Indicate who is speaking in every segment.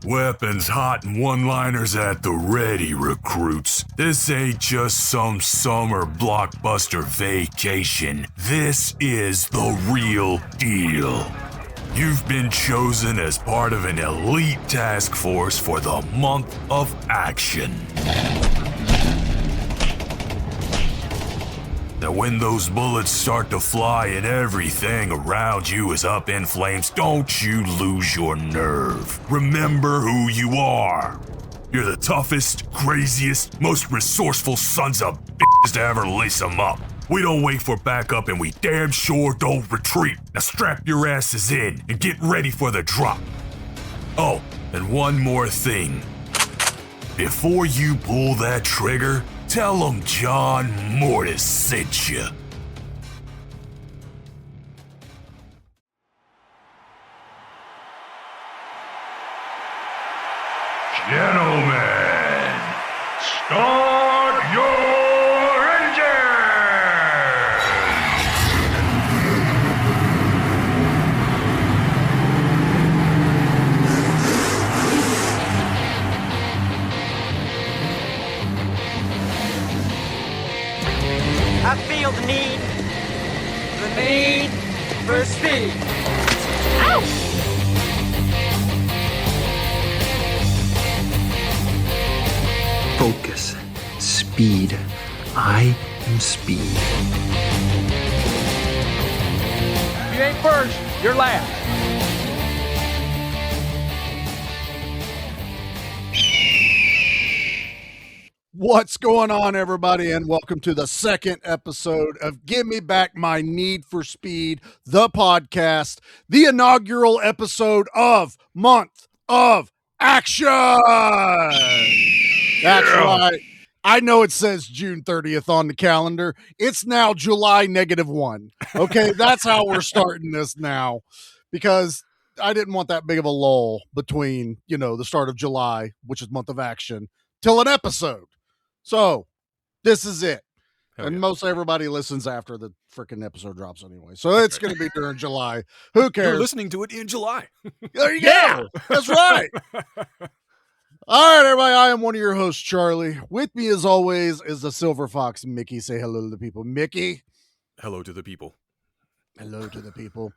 Speaker 1: Weapons hot and one-liners at the ready, recruits. This ain't just some summer blockbuster vacation. This is the real deal. You've been chosen as part of an elite task force for the month of action. Now when those bullets start to fly and everything around you is up in flames, don't you lose your nerve. Remember who you are. You're the toughest, craziest, most resourceful sons of bitches to ever lace them up. We don't wait for backup and we damn sure don't retreat. Now strap your asses in and get ready for the drop. Oh, and one more thing. Before you pull that trigger, tell them John Mortis sent you. Gentlemen, start your engine!
Speaker 2: I feel the need for speed. Ow!
Speaker 3: Focus. Speed. I am speed.
Speaker 4: If you ain't first, you're last.
Speaker 5: What's going on, everybody, and welcome to the second episode of Give Me Back My Need for Speed, the podcast, the inaugural episode of Month of Action. That's right. I know it says June 30th on the calendar. It's now July -1. Okay, that's how we're starting this now, because I didn't want that big of a lull between, the start of July, which is Month of Action, till an episode. So this is it.
Speaker 6: Hell
Speaker 5: and
Speaker 6: yeah.
Speaker 5: most everybody listens after the freaking episode drops anyway. So it's going to be during July. Who cares?
Speaker 6: You're listening to it in July.
Speaker 5: There you go. That's right. All right, everybody. I am one of your hosts, Charlie. With me, as always, is the Silver Fox, Mickey. Say hello to the people. Mickey.
Speaker 6: Hello to the people.
Speaker 5: Hello to the people.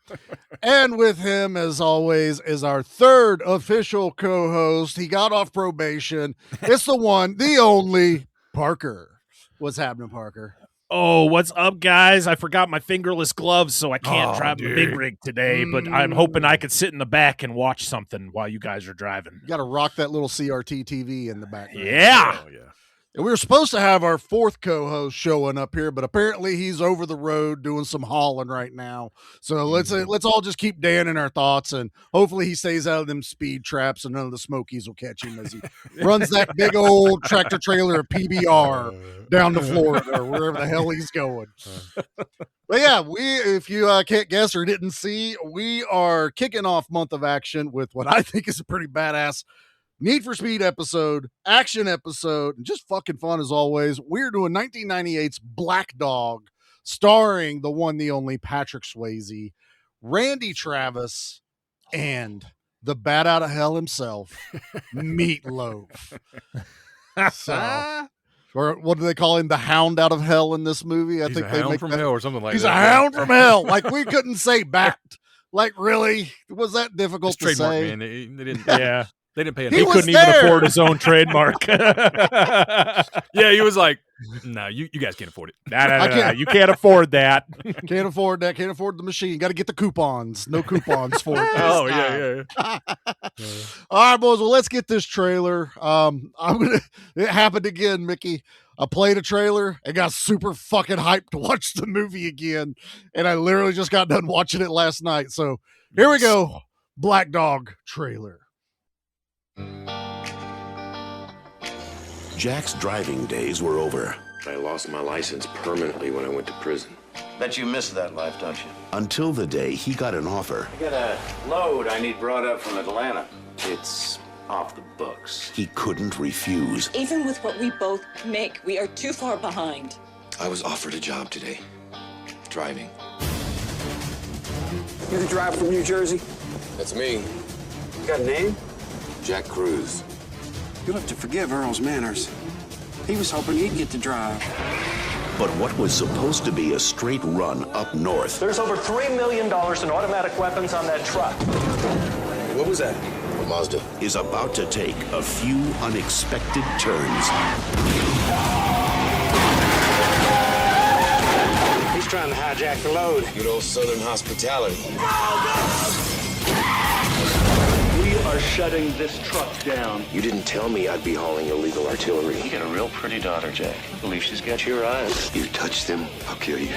Speaker 5: And with him, as always, is our third official co-host. He got off probation. It's the one, the only, Parker. What's happening, Parker?
Speaker 7: Oh, what's up, guys? I forgot my fingerless gloves, so I can't
Speaker 6: Oh,
Speaker 7: drive the
Speaker 6: dude.
Speaker 7: big rig today, but I'm hoping I could sit in the back and watch something while you guys are driving.
Speaker 5: You got to rock that little CRT TV in the background.
Speaker 7: Yeah.
Speaker 6: Oh, yeah.
Speaker 5: And we were supposed to have our fourth co-host showing up here, but apparently he's over the road doing some hauling right now. So let's all just keep Dan in our thoughts, and hopefully he stays out of them speed traps and none of the Smokies will catch him as he runs that big old tractor trailer of PBR down to Florida or wherever the hell he's going. But yeah, if you can't guess or didn't see, we are kicking off Month of Action with what I think is a pretty badass Need for Speed episode, action episode, and just fucking fun as always. We're doing 1998's Black Dog, starring the one, the only Patrick Swayze, Randy Travis, and the bat out of hell himself, Meatloaf. So, or what do they call him? The Hound out of hell in this movie?
Speaker 6: He's a hound from hell or something like
Speaker 5: He's
Speaker 6: that.
Speaker 5: a hound from hell. Like, we couldn't say bat. Like, really? Was that difficult
Speaker 6: It's trademark,
Speaker 5: to say?
Speaker 6: man. They didn't.
Speaker 7: Yeah.
Speaker 6: They didn't pay
Speaker 5: He
Speaker 7: He
Speaker 6: attention.
Speaker 5: was
Speaker 7: couldn't even
Speaker 5: there.
Speaker 7: afford his own trademark.
Speaker 6: Yeah, he was like, "No, you guys can't afford it."
Speaker 5: I can't.
Speaker 7: You can't afford that.
Speaker 5: Can't afford that. Can't afford the machine. Got to get the coupons. No coupons for it.
Speaker 6: Oh yeah.
Speaker 5: All right, boys. Well, let's get this trailer. It happened again, Mickey. I played a trailer and got super fucking hyped to watch the movie again. And I literally just got done watching it last night. So here we go. Black Dog trailer.
Speaker 8: Jack's driving days were over. I lost my license permanently when I went to prison.
Speaker 9: Bet you miss that life, don't you?
Speaker 8: Until the day he got an offer.
Speaker 9: I got a load I need brought up from Atlanta. It's off the books.
Speaker 8: He couldn't refuse.
Speaker 10: Even with what we both make, we are too far behind.
Speaker 11: I was offered a job today. Driving.
Speaker 12: You the driver from New Jersey?
Speaker 11: That's me.
Speaker 12: You got a name?
Speaker 11: Jack Cruz.
Speaker 9: You'll have to forgive Earl's manners. He was hoping he'd get to drive.
Speaker 8: But what was supposed to be a straight run up north
Speaker 12: There's over $3 million in automatic weapons on that truck.
Speaker 11: What was that?
Speaker 8: a Mazda is about to take a few unexpected turns.
Speaker 9: He's trying to hijack the load.
Speaker 11: Good old Southern hospitality.
Speaker 12: We are shutting this truck down.
Speaker 8: You didn't tell me I'd be hauling illegal artillery.
Speaker 9: You got a real pretty daughter, Jack. I believe she's got your eyes.
Speaker 11: You touch them, I'll kill you.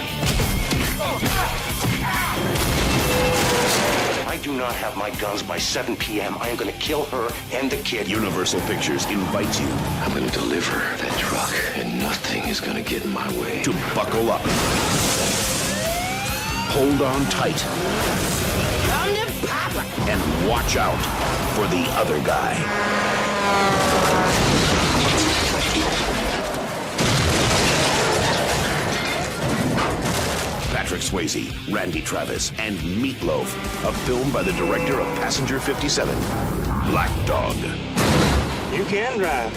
Speaker 12: If I do not have my guns by 7 p.m., I am going to kill her and the kid.
Speaker 8: Universal Pictures invites you
Speaker 11: I'm gonna deliver that truck, and nothing is gonna get in my way.
Speaker 8: to buckle up. Hold on tight. And watch out for the other guy. Patrick Swayze, Randy Travis, and Meatloaf. A film by the director of Passenger 57, Black Dog.
Speaker 9: You can drive.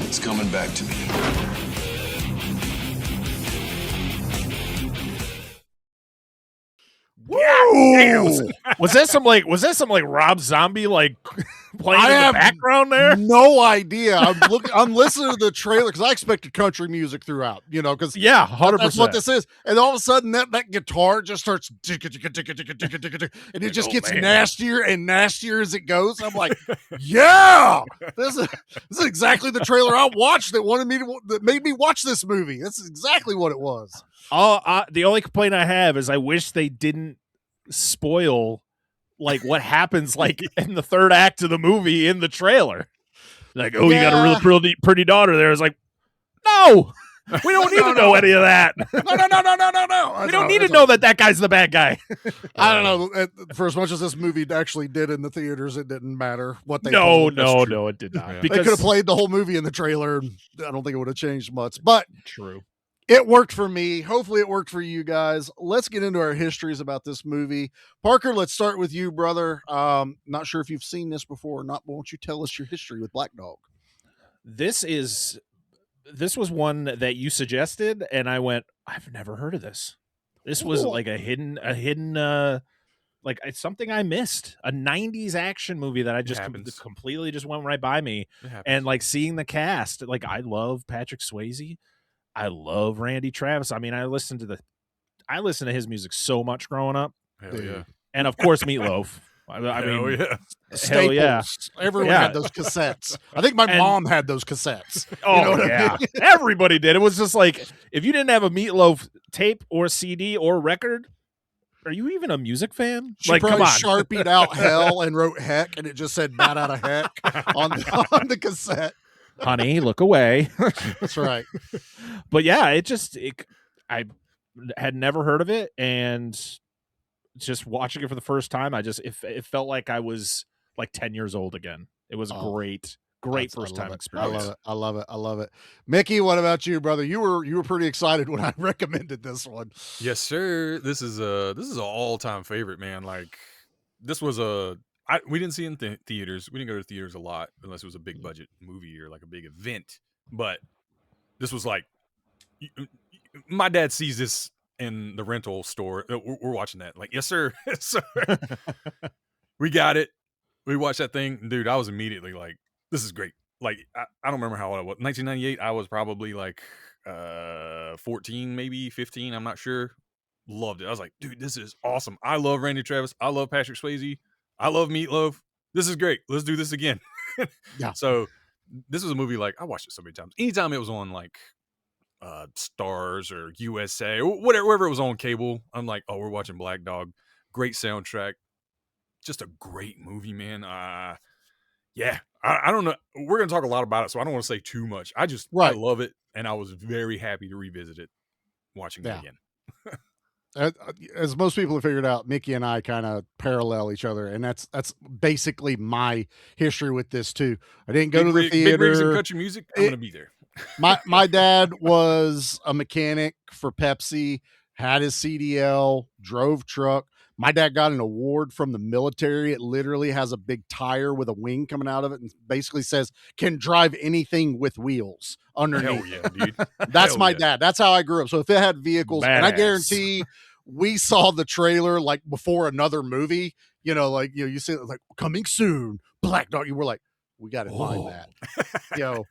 Speaker 11: It's coming back to me.
Speaker 7: Damn. Was that some like Rob Zombie like playing in the background there?
Speaker 5: No idea. I'm listening to the trailer because I expected country music throughout, because
Speaker 7: Yeah, 100%.
Speaker 5: that's what this is. And all of a sudden that guitar just starts and it just gets nastier and nastier as it goes. I'm like, yeah, this is exactly the trailer I watched that made me watch this movie. That's exactly what it was.
Speaker 7: The only complaint I have is I wish they didn't spoil like what happens like in the third act of the movie in the trailer. Like, oh, you got a real pretty daughter there. It's like, no, we don't need to know any of that.
Speaker 5: No.
Speaker 7: We don't need to know that guy's the bad guy.
Speaker 5: I don't know. For as much as this movie actually did in the theaters, it didn't matter what they
Speaker 7: No,
Speaker 5: told.
Speaker 7: it did not.
Speaker 5: They
Speaker 7: Because
Speaker 5: could have played the whole movie in the trailer. And I don't think it would have changed much, but
Speaker 7: true.
Speaker 5: it worked for me. Hopefully it worked for you guys. Let's get into our histories about this movie. Parker, let's start with you, brother. Not sure if you've seen this before or not, but won't you tell us your history with Black Dog?
Speaker 7: This was one that you suggested, and I went, I've never heard of this. This was like a hidden like it's something I missed. A 90s action movie that I just completely just went right by me. And like seeing the cast, like I love Patrick Swayze. I love Randy Travis. I mean, I listened to his music so much growing up.
Speaker 6: Hell yeah.
Speaker 7: And of course, Meatloaf. I mean,
Speaker 6: yeah.
Speaker 5: Staples.
Speaker 7: Yeah.
Speaker 5: Everyone had those cassettes. I think my mom had those cassettes.
Speaker 7: Oh, yeah. Everybody did. It was just like, if you didn't have a Meatloaf tape or CD or record, are you even a music fan?
Speaker 5: She
Speaker 7: like,
Speaker 5: probably
Speaker 7: come on.
Speaker 5: Sharpied out hell and wrote heck, and it just said bat out of heck on the cassette.
Speaker 7: Honey, look away.
Speaker 5: That's right.
Speaker 7: But yeah, I had never heard of it, and just watching it for the first time, it felt like I was like 10 years old again. It was a great first time experience.
Speaker 5: I love it. Mickey, what about you, brother? You were pretty excited when I recommended this one.
Speaker 6: Yes, sir. This is an all-time favorite, man. Like, this was we didn't see it in theaters. We didn't go to theaters a lot unless it was a big budget movie or like a big event. But this was like, my dad sees this in the rental store. We're watching that. Like, yes, sir. Yes, sir. We got it. We watched that thing. Dude, I was immediately like, this is great. Like, I don't remember how old I was. 1998, I was probably like 14, maybe 15. I'm not sure. Loved it. I was like, dude, this is awesome. I love Randy Travis. I love Patrick Swayze. I love Meatloaf. This is great. Let's do this again.
Speaker 5: Yeah.
Speaker 6: So this was a movie, like, I watched it so many times. Anytime it was on like Stars or USA or wherever it was on cable, I'm like, oh, we're watching Black Dog. Great soundtrack. Just a great movie, man. Yeah. I don't know. We're going to talk a lot about it, so I don't want to say too much. I love it, and I was very happy to revisit it watching it again.
Speaker 5: As most people have figured out, Mickey and I kind of parallel each other, and that's basically my history with this too. I didn't go to the theater.
Speaker 6: Big rigs and country music. I'm gonna be there.
Speaker 5: My dad was a mechanic for Pepsi, had his CDL, drove truck. My dad got an award from the military. It literally has a big tire with a wing coming out of it and basically says, can drive anything with wheels underneath.
Speaker 6: Hell yeah, dude.
Speaker 5: That's
Speaker 6: Hell
Speaker 5: my
Speaker 6: yeah.
Speaker 5: dad. That's how I grew up. So if it had vehicles, and I
Speaker 7: Badass.
Speaker 5: guarantee we saw the trailer like before another movie, like, you see it like coming soon, Black Dog. You were like, we got to find that.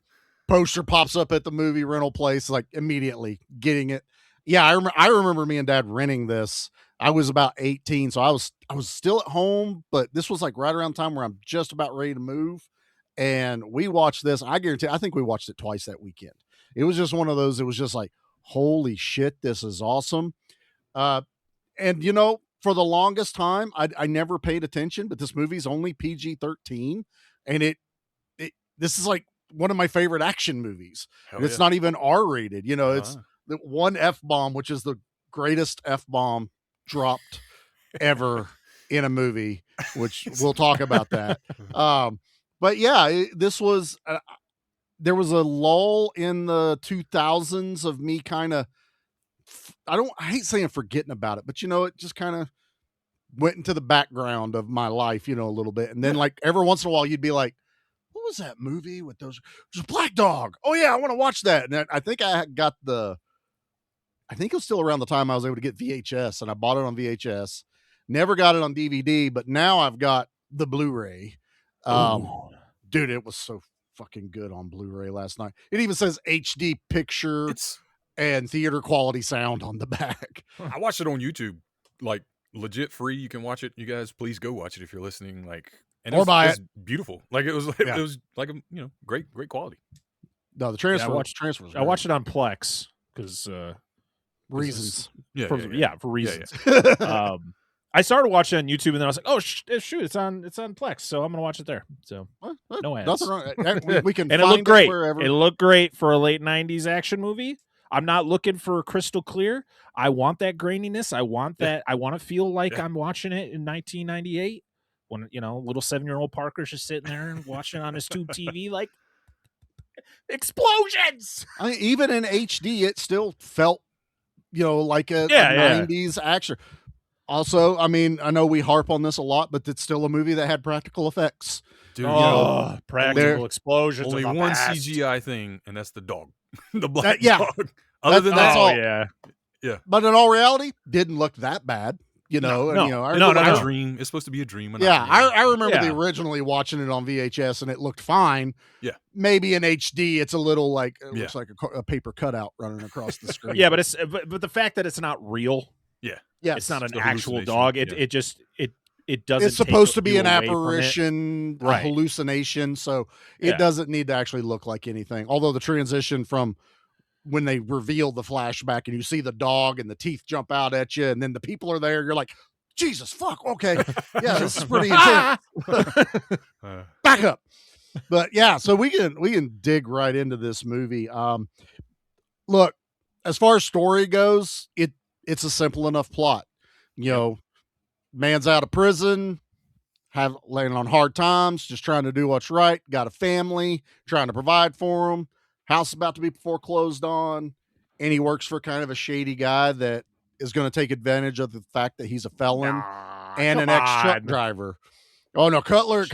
Speaker 5: Poster pops up at the movie rental place, like immediately getting it. Yeah, I remember me and Dad renting this. I was about 18, so I was still at home, but this was like right around the time where I'm just about ready to move. And we watched this. I think we watched it twice that weekend. It was just one of those, it was just like, holy shit, this is awesome. And for the longest time, I never paid attention, but this movie's only PG-13, and this is like one of my favorite action movies. And it's not even R-rated. It's the one F-bomb, which is the greatest F-bomb dropped ever in a movie, which we'll talk about that. But yeah, this was there was a lull in the 2000s of me kind of, I hate saying forgetting about it, but it just kind of went into the background of my life, a little bit. And then like every once in a while you'd be like, what was that movie with those, just Black Dog? Oh yeah, I want to watch that. And I think I got I think it was still around the time I was able to get VHS, and I bought it on VHS. Never got it on DVD, but now I've got the Blu-ray. Dude, it was so fucking good on Blu-ray last night. It even says HD picture and theater quality sound on the back.
Speaker 6: I watched it on YouTube, like legit free. You can watch it. You guys, please go watch it if you're listening. Like, and
Speaker 5: or buy it.
Speaker 6: Beautiful. Like it was like a great quality.
Speaker 5: No, the transfer.
Speaker 7: I watched it on Plex because
Speaker 5: reasons.
Speaker 7: For reasons. I started watching on YouTube, and then I was like, "Oh shoot, it's on Plex, so I'm gonna watch it there." So no ads.
Speaker 5: Nothing wrong. We can.
Speaker 7: And
Speaker 5: find
Speaker 7: it looked great.
Speaker 5: Wherever.
Speaker 7: It looked great for a late '90s action movie. I'm not looking for crystal clear. I want that graininess. I want that. I want to feel like I'm watching it in 1998 when little 7-year-old Parker's just sitting there and watching on his tube TV, like explosions.
Speaker 5: I mean, even in HD, it still felt like a 90s action. Also, I mean, I know we harp on this a lot, but it's still a movie that had practical effects.
Speaker 6: Dude,
Speaker 7: practical explosions.
Speaker 6: Only one CGI thing, and that's the dog. The black
Speaker 5: yeah.
Speaker 6: dog. Other than that's
Speaker 5: all.
Speaker 6: Yeah.
Speaker 5: But in all reality, didn't look that bad.
Speaker 6: No,
Speaker 5: a
Speaker 6: dream. It's supposed to be a dream.
Speaker 5: Yeah, I remember originally watching it on VHS, and it looked fine.
Speaker 6: Yeah,
Speaker 5: maybe in HD, it's a little like it looks like a paper cutout running across the screen.
Speaker 7: Yeah, but but the fact that it's not real.
Speaker 5: Yeah,
Speaker 7: it's not an actual dog. It doesn't.
Speaker 5: It's supposed to be an apparition, a hallucination, so it doesn't need to actually look like anything. Although the transition from when they reveal the flashback and you see the dog and the teeth jump out at you, and then the people are there, you're like, Jesus fuck, okay, yeah, this is pretty intense. Back up. But yeah, so we can dig right into this movie. Look, as far as story goes, it's a simple enough plot. Man's out of prison, laying on hard times, just trying to do what's right. Got a family, trying to provide for them. House about to be foreclosed on, and he works for kind of a shady guy that is going to take advantage of the fact that he's a felon and an ex-truck driver. Oh no, Cutler is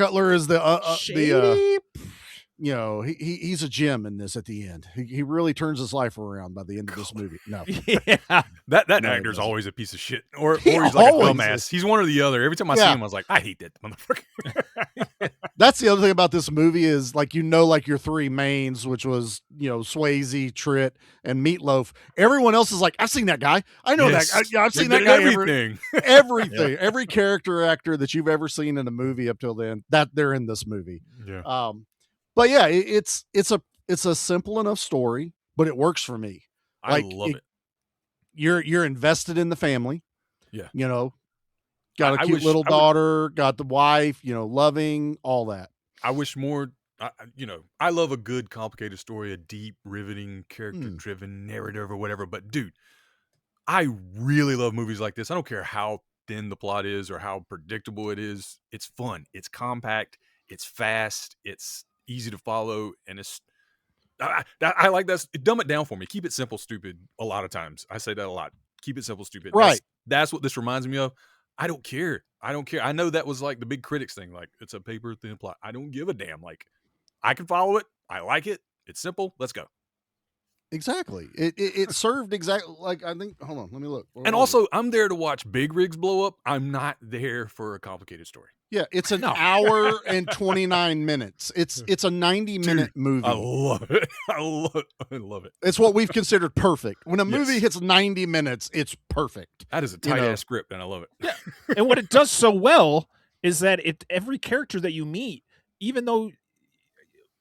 Speaker 5: he's a gem in this at the end. He really turns his life around by the end of this movie. No.
Speaker 6: That actor's always a piece of shit. Or he's like a dumbass. He's one or the other. Every time I see him, I was like, I hate that motherfucker.
Speaker 5: That's the other thing about this movie is like your three mains, which was Swayze, Tritt, and Meatloaf. Everyone else is like, I've seen that guy. I know that guy. I've seen that guy.
Speaker 6: Everything.
Speaker 5: Everything. Every character actor that you've ever seen in a movie up till then, that they're in this movie.
Speaker 6: Yeah.
Speaker 5: But yeah, it's a simple enough story, but it works for me.
Speaker 6: I love it.
Speaker 5: You're invested in the family.
Speaker 6: Yeah.
Speaker 5: Got a cute little daughter, got the wife, loving, all that.
Speaker 6: I wish more, I love a good, complicated story, a deep, riveting, character-driven narrative or whatever. But dude, I really love movies like this. I don't care how thin the plot is or how predictable it is. It's fun. It's compact. It's fast. It's easy to follow, and I like that. Dumb it down for me. Keep it simple, stupid. A lot of times I say that a lot. Keep it simple, stupid.
Speaker 5: Right.
Speaker 6: That's what this reminds me of. I don't care. I know that was like the big critics thing. Like, it's a paper thin plot. I don't give a damn. Like, I can follow it. I like it. It's simple. Let's go.
Speaker 5: Exactly. It served exactly like I think. Hold on, let me look.
Speaker 6: And also, I'm there to watch big rigs blow up. I'm not there for a complicated story.
Speaker 5: Yeah, it's an hour and 29 minutes. It's a 90-minute movie.
Speaker 6: I love it. I love it.
Speaker 5: It's what we've considered perfect. When a movie hits 90 minutes, it's perfect.
Speaker 6: That is a tight ass script, and I love it.
Speaker 7: Yeah. And what it does so well is that every character that you meet, even though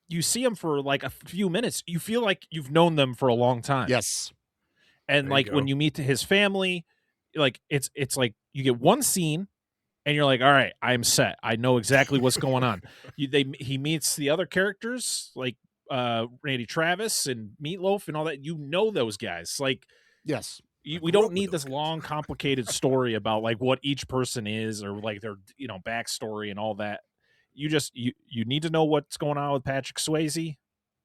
Speaker 7: you see them for like a few minutes, you feel like you've known them for a long time.
Speaker 5: Yes.
Speaker 7: And like when you meet his family, like it's like you get one scene and you're like, all right, I'm set. I know exactly what's going on. He meets the other characters like Randy Travis and Meatloaf and all that. You know those guys. Like,
Speaker 5: yes.
Speaker 7: We don't need this long, complicated story about like what each person is or like their backstory and all that. You need to know what's going on with Patrick Swayze.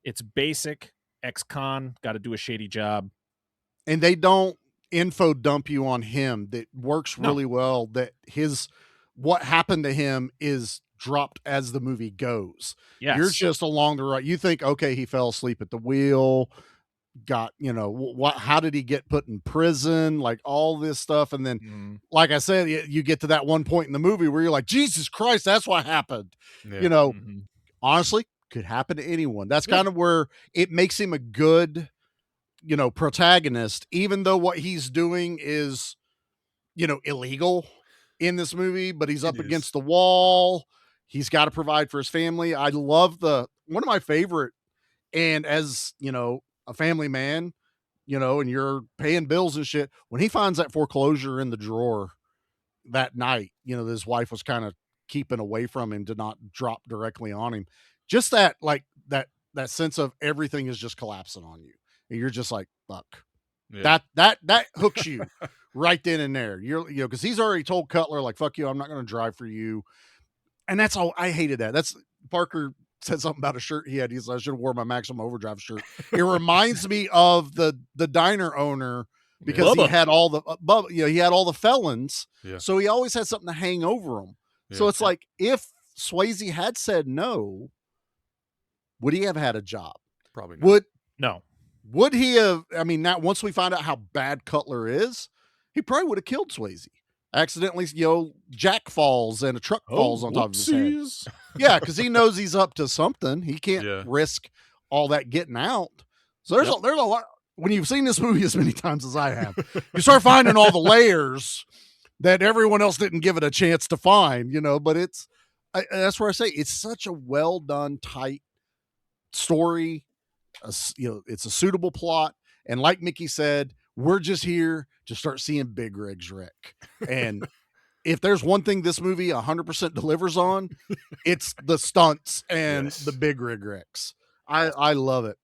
Speaker 7: It's basic. Ex-con, got to do a shady job.
Speaker 5: And they don't info dump you on him. That works really well. That what happened to him is dropped as the movie goes.
Speaker 7: Yes.
Speaker 5: You're just along the right. You think, okay, he fell asleep at the wheel, got, how did he get put in prison? Like all this stuff. And then, like I said, you get to that one point in the movie where you're like, Jesus Christ, that's what happened.
Speaker 6: Yeah.
Speaker 5: Honestly, could happen to anyone. That's kind of where it makes him a good, protagonist, even though what he's doing is, illegal in this movie, but he's up against the wall. He's got to provide for his family. I love one of my favorite, and as, a family man, and you're paying bills and shit, when he finds that foreclosure in the drawer that night, that his wife was kind of keeping away from him to not drop directly on him. Just that, like that sense of everything is just collapsing on you. And you're just like, fuck. Yeah. That hooks you right then and there. Because he's already told Cutler, like, fuck you, I'm not going to drive for you. And that's all. I hated that. That's Parker said something about a shirt he had. He's like, I should have worn my Maximum Overdrive shirt. It reminds me of the diner owner because he had all the he had all the felons. Yeah. So he always had something to hang over him. Yeah. So it's like, if Swayze had said no, would he have had a job?
Speaker 6: Probably not.
Speaker 5: Would he have? I mean, now once we find out how bad Cutler is, he probably would have killed Swayze. Accidentally, Jack falls and a truck falls on top of his head. Yeah, because he knows he's up to something. He can't risk all that getting out. So there's a lot. When you've seen this movie as many times as I have, you start finding all the layers that everyone else didn't give it a chance to find. But that's where I say it's such a well done, tight story. It's a suitable plot, and like Mickey said, we're just here to start seeing big rigs wreck. And if there's one thing this movie 100% delivers on, it's the stunts and the big rig wrecks. I love it.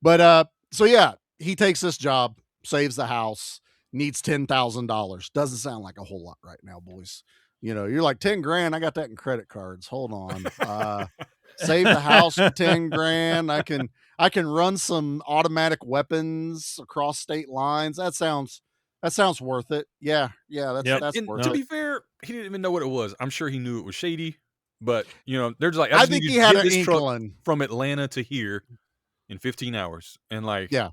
Speaker 5: But so yeah, he takes this job, saves the house, needs $10,000. Doesn't sound like a whole lot right now, boys. You're like, 10 grand, I got that in credit cards. Hold on. Save the house for 10 grand. I can run some automatic weapons across state lines. That sounds worth it. Yeah. That's worth it.
Speaker 6: To be fair, he didn't even know what it was. I'm sure he knew it was shady, but there's like,
Speaker 5: I think he had an inkling
Speaker 6: from Atlanta to here in 15 hours. And like,
Speaker 5: yeah.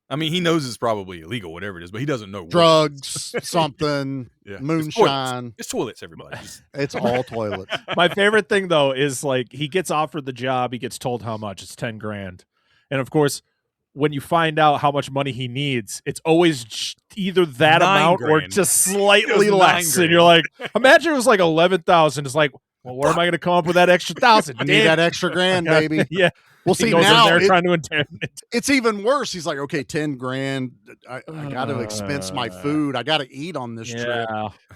Speaker 6: I mean, he knows it's probably illegal, whatever it is, but he doesn't know
Speaker 5: drugs, something, moonshine.
Speaker 6: It's toilets, everybody.
Speaker 5: It's all toilets.
Speaker 7: My favorite thing though is like he gets offered the job, he gets told how much. It's 10 grand, and of course, when you find out how much money he needs, it's always either that amount or just slightly less. And you're like, imagine it was like 11,000. It's like, well, where am I going to come up with that extra 1,000?
Speaker 5: I need that extra grand, baby.
Speaker 7: Yeah.
Speaker 5: Well, see, now
Speaker 7: trying to interrogate.
Speaker 5: It's even worse. He's like, okay, 10 grand. I got to expense my food. I got to eat on this trip.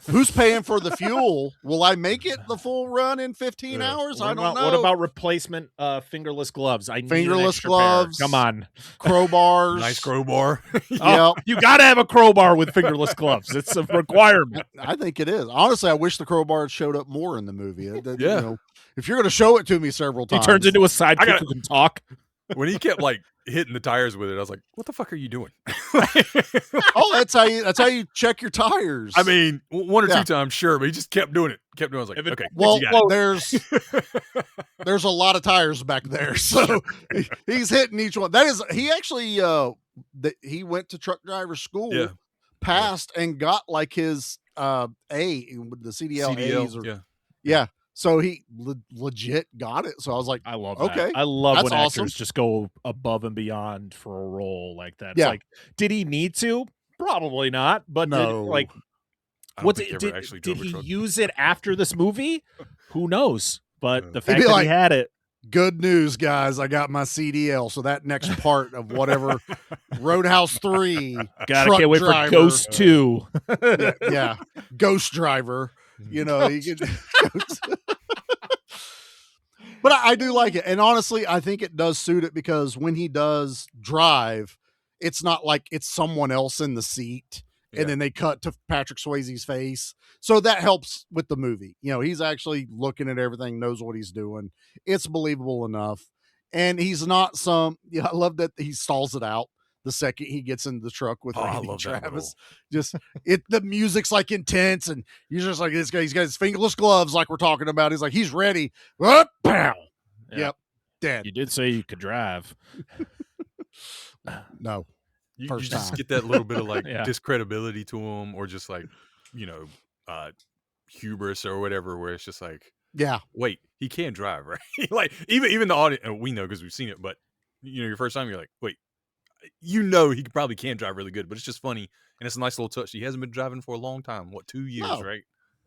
Speaker 5: Who's paying for the fuel? Will I make it the full run in 15 hours? I don't know.
Speaker 7: What about replacement fingerless gloves? I need
Speaker 5: fingerless gloves.
Speaker 7: Pair. Come on.
Speaker 5: Crowbars.
Speaker 6: Nice crowbar.
Speaker 7: You got to have a crowbar with fingerless gloves. It's a requirement.
Speaker 5: I think it is. Honestly, I wish the crowbar had showed up more in the movie. If you're going to show it to me several times.
Speaker 7: He turns into a sidekick who can talk.
Speaker 6: when he kept like hitting the tires with it, I was like, "What the fuck are you doing?"
Speaker 5: Oh, that's how you check your tires.
Speaker 6: I mean, one or two times, sure, but he just kept doing it. Kept doing it. I was like, okay,
Speaker 5: well,
Speaker 6: you got
Speaker 5: there's a lot of tires back there, so he's hitting each one. That is, he actually he went to truck driver school, passed, and got like his A with the CDLs or yeah. So he legit got it. So I was like,
Speaker 7: I love
Speaker 5: okay,
Speaker 7: that. I love
Speaker 5: that's
Speaker 7: when
Speaker 5: awesome.
Speaker 7: actors just go above and beyond for a role like that. It's
Speaker 5: Yeah.
Speaker 7: like, did he need to? Probably not. But
Speaker 5: No.
Speaker 7: did he use it after this movie? Who knows? But the
Speaker 5: He'd
Speaker 7: fact
Speaker 5: be
Speaker 7: that
Speaker 5: like,
Speaker 7: he had it.
Speaker 5: Good news, guys. I got my CDL. So that next part of whatever Roadhouse 3.
Speaker 7: Can't wait for Ghost 2.
Speaker 5: yeah. Ghost Driver. You know, you could, but I do like it. And honestly, I think it does suit it because when he does drive, it's not like it's someone else in the seat. And then they cut to Patrick Swayze's face. So that helps with the movie. You know, he's actually looking at everything, knows what he's doing. It's believable enough. And he's not I love that he stalls it out the second he gets in the truck with Randy Travis. Just the music's like intense, and you're just like, this guy, he's got his fingerless gloves like we're talking about. He's like, he's ready. Pow.
Speaker 7: Yeah.
Speaker 5: Yep. Dead.
Speaker 7: You did say you could drive.
Speaker 5: No.
Speaker 6: You just get that little bit of like
Speaker 7: Yeah.
Speaker 6: discredibility to him, or just like, hubris or whatever, where it's just like, wait, he can drive, right? Like even the audience, and we know because we've seen it, but your first time you're like, wait, he probably can drive really good, but it's just funny and it's a nice little touch. He hasn't been driving for a long time. What, 2 years, right?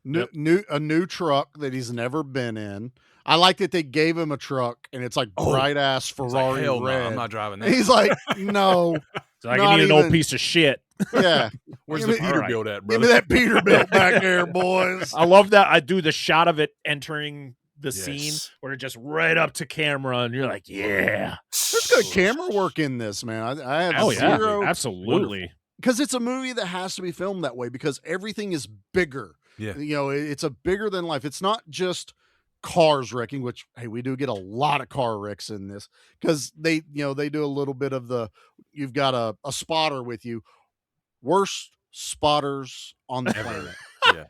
Speaker 5: A new truck that he's never been in. I like that they gave him a truck and it's like bright ass Ferrari
Speaker 6: like, hell
Speaker 5: red.
Speaker 6: No, I'm not driving that.
Speaker 5: And he's like, no.
Speaker 7: So I can need an old piece of shit.
Speaker 5: Yeah.
Speaker 6: Where's the Peterbilt at, bro?
Speaker 5: Give me that Peterbilt back there, boys.
Speaker 7: I love that. I do the shot of it entering the scene where it just right up to camera, and you're like, yeah.
Speaker 5: There's good camera work in this, man. I have zero.
Speaker 7: Absolutely.
Speaker 5: Because it's a movie that has to be filmed that way because everything is bigger.
Speaker 6: Yeah.
Speaker 5: You know, it's a bigger than life. It's not just cars wrecking, which, hey, we do get a lot of car wrecks in this because they do a little bit of you've got a spotter with you. Worst spotters on the planet.
Speaker 6: Yeah.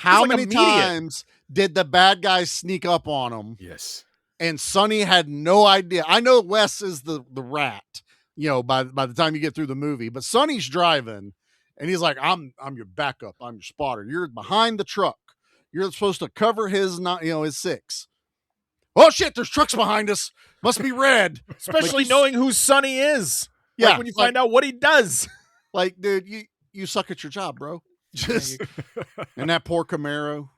Speaker 5: How many times did the bad guys sneak up on him?
Speaker 6: Yes.
Speaker 5: And Sonny had no idea. I know Wes is the rat, by the time you get through the movie, but Sonny's driving and he's like, I'm your backup. I'm your spotter. You're behind the truck. You're supposed to cover his 6. Oh shit, there's trucks behind us. Must be red.
Speaker 7: Especially knowing who Sonny is.
Speaker 5: Yeah.
Speaker 7: Like when you find out what he does.
Speaker 5: Like, dude, you suck at your job, bro. Just and that poor Camaro.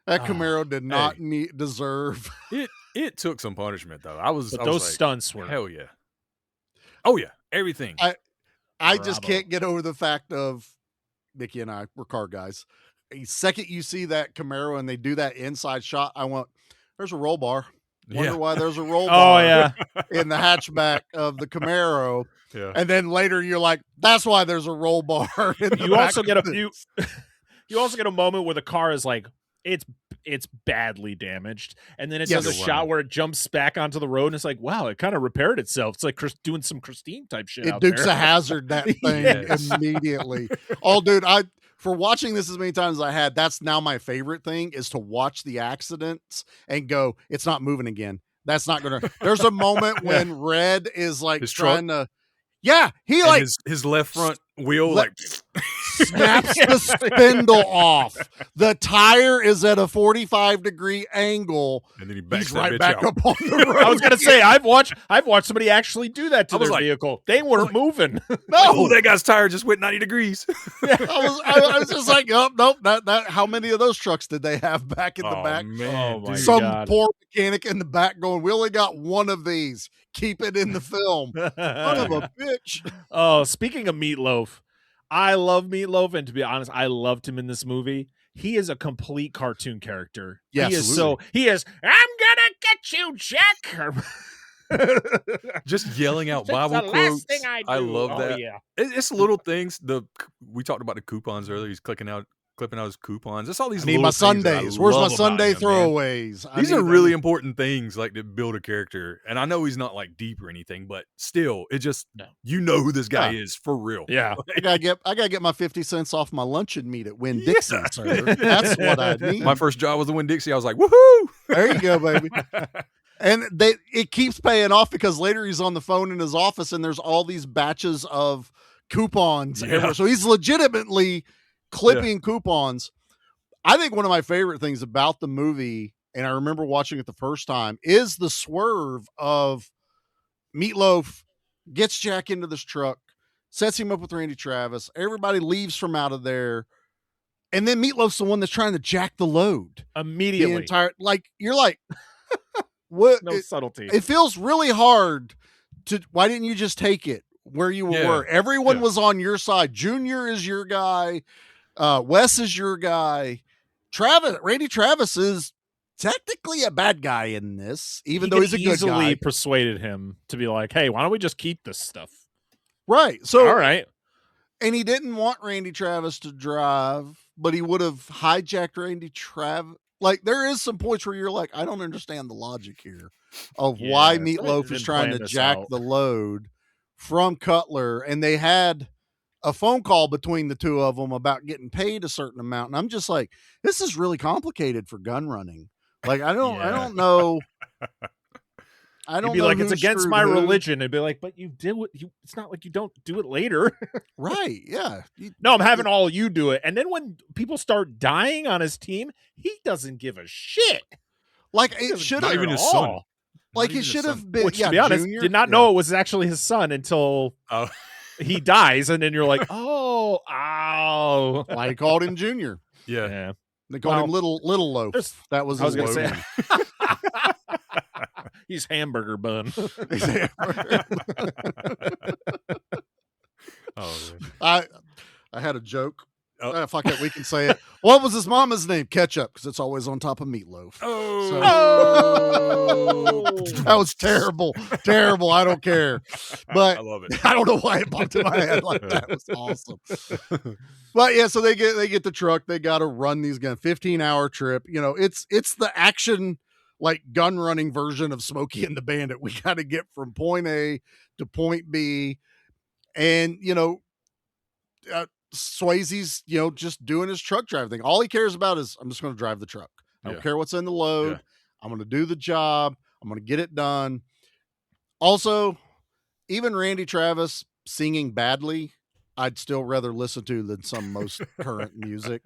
Speaker 5: That Camaro did not deserve.
Speaker 6: It took some punishment though.
Speaker 7: Those stunts were
Speaker 6: hell yeah. Oh yeah, everything.
Speaker 5: I just can't get over the fact of Mickey and I, we're car guys. The second you see that Camaro and they do that inside shot, I went, there's a roll bar. Wonder why there's a roll bar in the hatchback of the Camaro.
Speaker 6: Yeah.
Speaker 5: And then later you're like, that's why there's a roll bar.
Speaker 7: You also get a moment where the car is like, it's badly damaged, and then it does a shot where it jumps back onto the road, and it's like, wow, it kind of repaired itself. It's like doing some Christine type shit.
Speaker 5: It Dukes a Hazard that thing immediately. Oh, dude, for watching this as many times as I had, that's now my favorite thing is to watch the accidents and go, it's not moving again. That's not gonna. There's a moment when Red is like trying to. Yeah, he
Speaker 6: and
Speaker 5: like
Speaker 6: his left front wheel like
Speaker 5: snaps the spindle off. The tire is at a 45-degree angle,
Speaker 6: and then he backs
Speaker 5: he's
Speaker 6: that
Speaker 5: right
Speaker 6: bitch
Speaker 5: back
Speaker 6: out.
Speaker 5: up on the road.
Speaker 7: I was gonna say I've watched somebody actually do that to their vehicle. They weren't moving.
Speaker 6: No, that guy's tire just went 90 degrees.
Speaker 5: I was just like, oh nope. That how many of those trucks did they have back in the back?
Speaker 6: Man,
Speaker 5: Some poor mechanic in the back going, we only got one of these. Keep it in the film. Son of a bitch.
Speaker 7: Oh, speaking of Meatloaf, I love Meatloaf, and to be honest, I loved him in this movie. He is a complete cartoon character.
Speaker 5: Yeah,
Speaker 7: he is, I'm gonna get you, Jack.
Speaker 6: Just yelling out Bible
Speaker 7: the last
Speaker 6: quotes.
Speaker 7: thing I do.
Speaker 6: love that.
Speaker 7: Yeah.
Speaker 6: It's little things. We talked about the coupons earlier. He's clicking clipping out his coupons. Just all these
Speaker 5: I need
Speaker 6: little
Speaker 5: my
Speaker 6: things that I
Speaker 5: Sundays. Where's my
Speaker 6: love about
Speaker 5: Sunday
Speaker 6: him, man.
Speaker 5: throwaways?
Speaker 6: These are really important things, like, to build a character. And I know he's not like deep or anything, but still, it just you know who this guy is for real.
Speaker 7: Yeah.
Speaker 5: I gotta get my 50 cents off my luncheon meat at Winn-Dixie, sir. That's what I need.
Speaker 6: My first job was at Winn-Dixie. I was like, woohoo!
Speaker 5: There you go, baby. And it keeps paying off because later he's on the phone in his office and there's all these batches of coupons everywhere. So he's legitimately clipping coupons. I think one of my favorite things about the movie, and I remember watching it the first time, is the swerve of Meatloaf gets Jack into this truck, sets him up with Randy Travis. Everybody leaves from out of there. And then Meatloaf's the one that's trying to jack the load.
Speaker 7: Immediately.
Speaker 5: The entire, like, you're like, what?
Speaker 7: No subtlety.
Speaker 5: It feels really hard why didn't you just take it where you were? Everyone was on your side. Junior is your guy. Wes is your guy. Randy Travis is technically a bad guy in this, even though he's a good guy.
Speaker 7: Easily persuaded him to be like, hey, why don't we just keep this stuff?
Speaker 5: Right. So,
Speaker 7: all right.
Speaker 5: And he didn't want Randy Travis to drive, but he would have hijacked Randy Travis. Like, there is some points where you're like, I don't understand the logic here of why Meatloaf is trying to jack the load from Cutler. And they had a phone call between the two of them about getting paid a certain amount. And I'm just like, this is really complicated for gun running. Like, I don't know. I don't
Speaker 7: You'd be
Speaker 5: know
Speaker 7: like, it's against my
Speaker 5: who.
Speaker 7: religion. It'd be like, but you did what it's not like you don't do it later.
Speaker 5: Right. Yeah.
Speaker 7: No, I'm having all you do it. And then when people start dying on his team, he doesn't give a shit.
Speaker 5: Like, it should have.
Speaker 6: Not even his son.
Speaker 5: Like, it should have been.
Speaker 7: Which, to be honest,
Speaker 5: Junior,
Speaker 7: did not know it was actually his son until he dies. And then you're like, oh.
Speaker 5: Why he called him Junior.
Speaker 6: Yeah.
Speaker 5: They called him Little Loaf. That was his
Speaker 7: going to
Speaker 5: logo.
Speaker 7: say. He's hamburger bun.
Speaker 5: I had a joke. Fuck it, we can say it. What was his mama's name? Ketchup, because it's always on top of Meatloaf. That was terrible. Terrible. I don't care. But
Speaker 6: I love it.
Speaker 5: I don't know why it popped in my head like that. It was awesome. But yeah, so they get the truck. They got to run these guns. 15-hour trip. You know, it's the action, like, gun running version of Smokey and the Bandit. We got to get from point A to point B. And, you know, Swayze's, you know, just doing his truck driving thing. All he cares about is, I'm just going to drive the truck. I don't care what's in the load. I'm going to do the job. I'm going to get it done. Also, even Randy Travis singing badly, I'd still rather listen to than some most current music,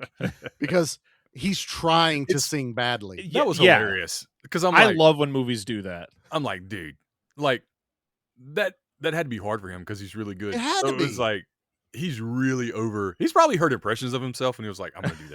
Speaker 5: because he's trying to sing badly.
Speaker 6: That was hilarious. Because I
Speaker 7: love when movies do that.
Speaker 6: I'm like, dude, like, that had to be hard for him because he's really good.
Speaker 5: It had to
Speaker 6: It was
Speaker 5: be.
Speaker 6: like, he's really over. He's probably heard impressions of himself and he was like, I'm going to do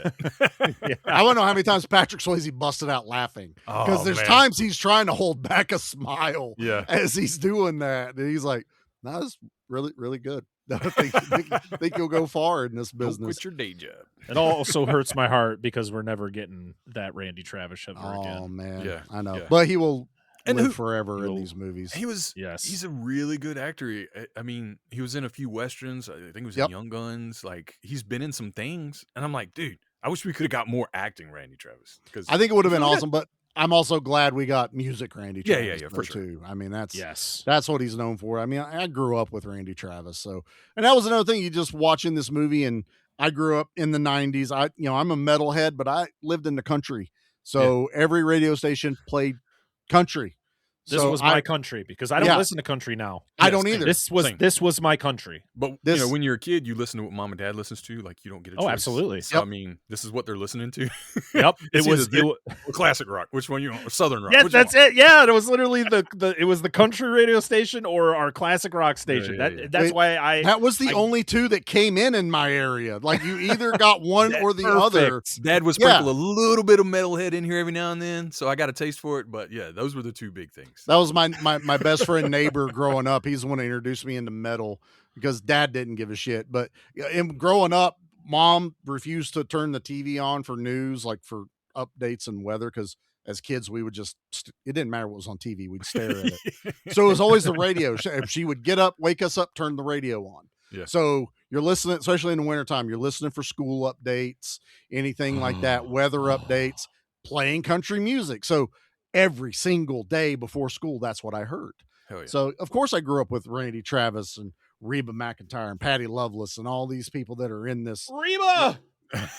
Speaker 6: that.
Speaker 5: I don't know how many times Patrick Swayze busted out laughing, because there's times he's trying to hold back a smile as he's doing that. And he's like, no, that's really, really good. I think you'll go far in this business.
Speaker 6: Don't quit your day job.
Speaker 7: It also hurts my heart because we're never getting that Randy Travis ever again.
Speaker 5: Oh, man.
Speaker 6: Yeah,
Speaker 5: I know.
Speaker 6: yeah.
Speaker 5: But he will live forever in these movies.
Speaker 6: He's a really good actor. I mean, he was in a few Westerns. I think he was in Young Guns. Like, he's been in some things. And I'm like, dude, I wish we could have got more acting Randy Travis.
Speaker 5: I think it would have been awesome, but I'm also glad we got music Randy Travis.
Speaker 6: Yeah, for sure.
Speaker 5: Too. I mean, that's what he's known for. I mean, I grew up with Randy Travis. So, and that was another thing, you just watching this movie, and I grew up in the 90s. I'm a metalhead, but I lived in the country. So every radio station played country.
Speaker 7: This was my country, because I don't listen to country now.
Speaker 5: I don't either.
Speaker 7: This was my country.
Speaker 6: But you know, when you're a kid, you listen to what mom and dad listens to. Like, you don't get a choice.
Speaker 7: Absolutely.
Speaker 6: So, I mean, this is what they're listening to.
Speaker 7: Yep.
Speaker 6: It was classic rock. Which one you want? Southern rock.
Speaker 7: Yeah, that's it. Yeah, it was literally it was the country radio station or our classic rock station. That's why
Speaker 5: that was the only two that came in my area. Like, you either got one or the other.
Speaker 6: Dad would sprinkle a little bit of metalhead in here every now and then, so I got a taste for it. But yeah, those were the two big things.
Speaker 5: That was my best friend neighbor growing up. He's the one that introduced me into metal, because dad didn't give a shit. But growing up, mom refused to turn the TV on for news, like for updates and weather, because as kids we would just it didn't matter what was on TV, we'd stare at it. So it was always the radio. She would get up, wake us up, turn the radio on.
Speaker 6: Yeah.
Speaker 5: So you're listening, especially in the wintertime, you're listening for school updates, anything like that, weather updates, playing country music. So every single day before school, that's what I heard.
Speaker 6: Hell yeah.
Speaker 5: So of course I grew up with Randy Travis and Reba McEntire and Patty Loveless and all these people that are in this
Speaker 7: Reba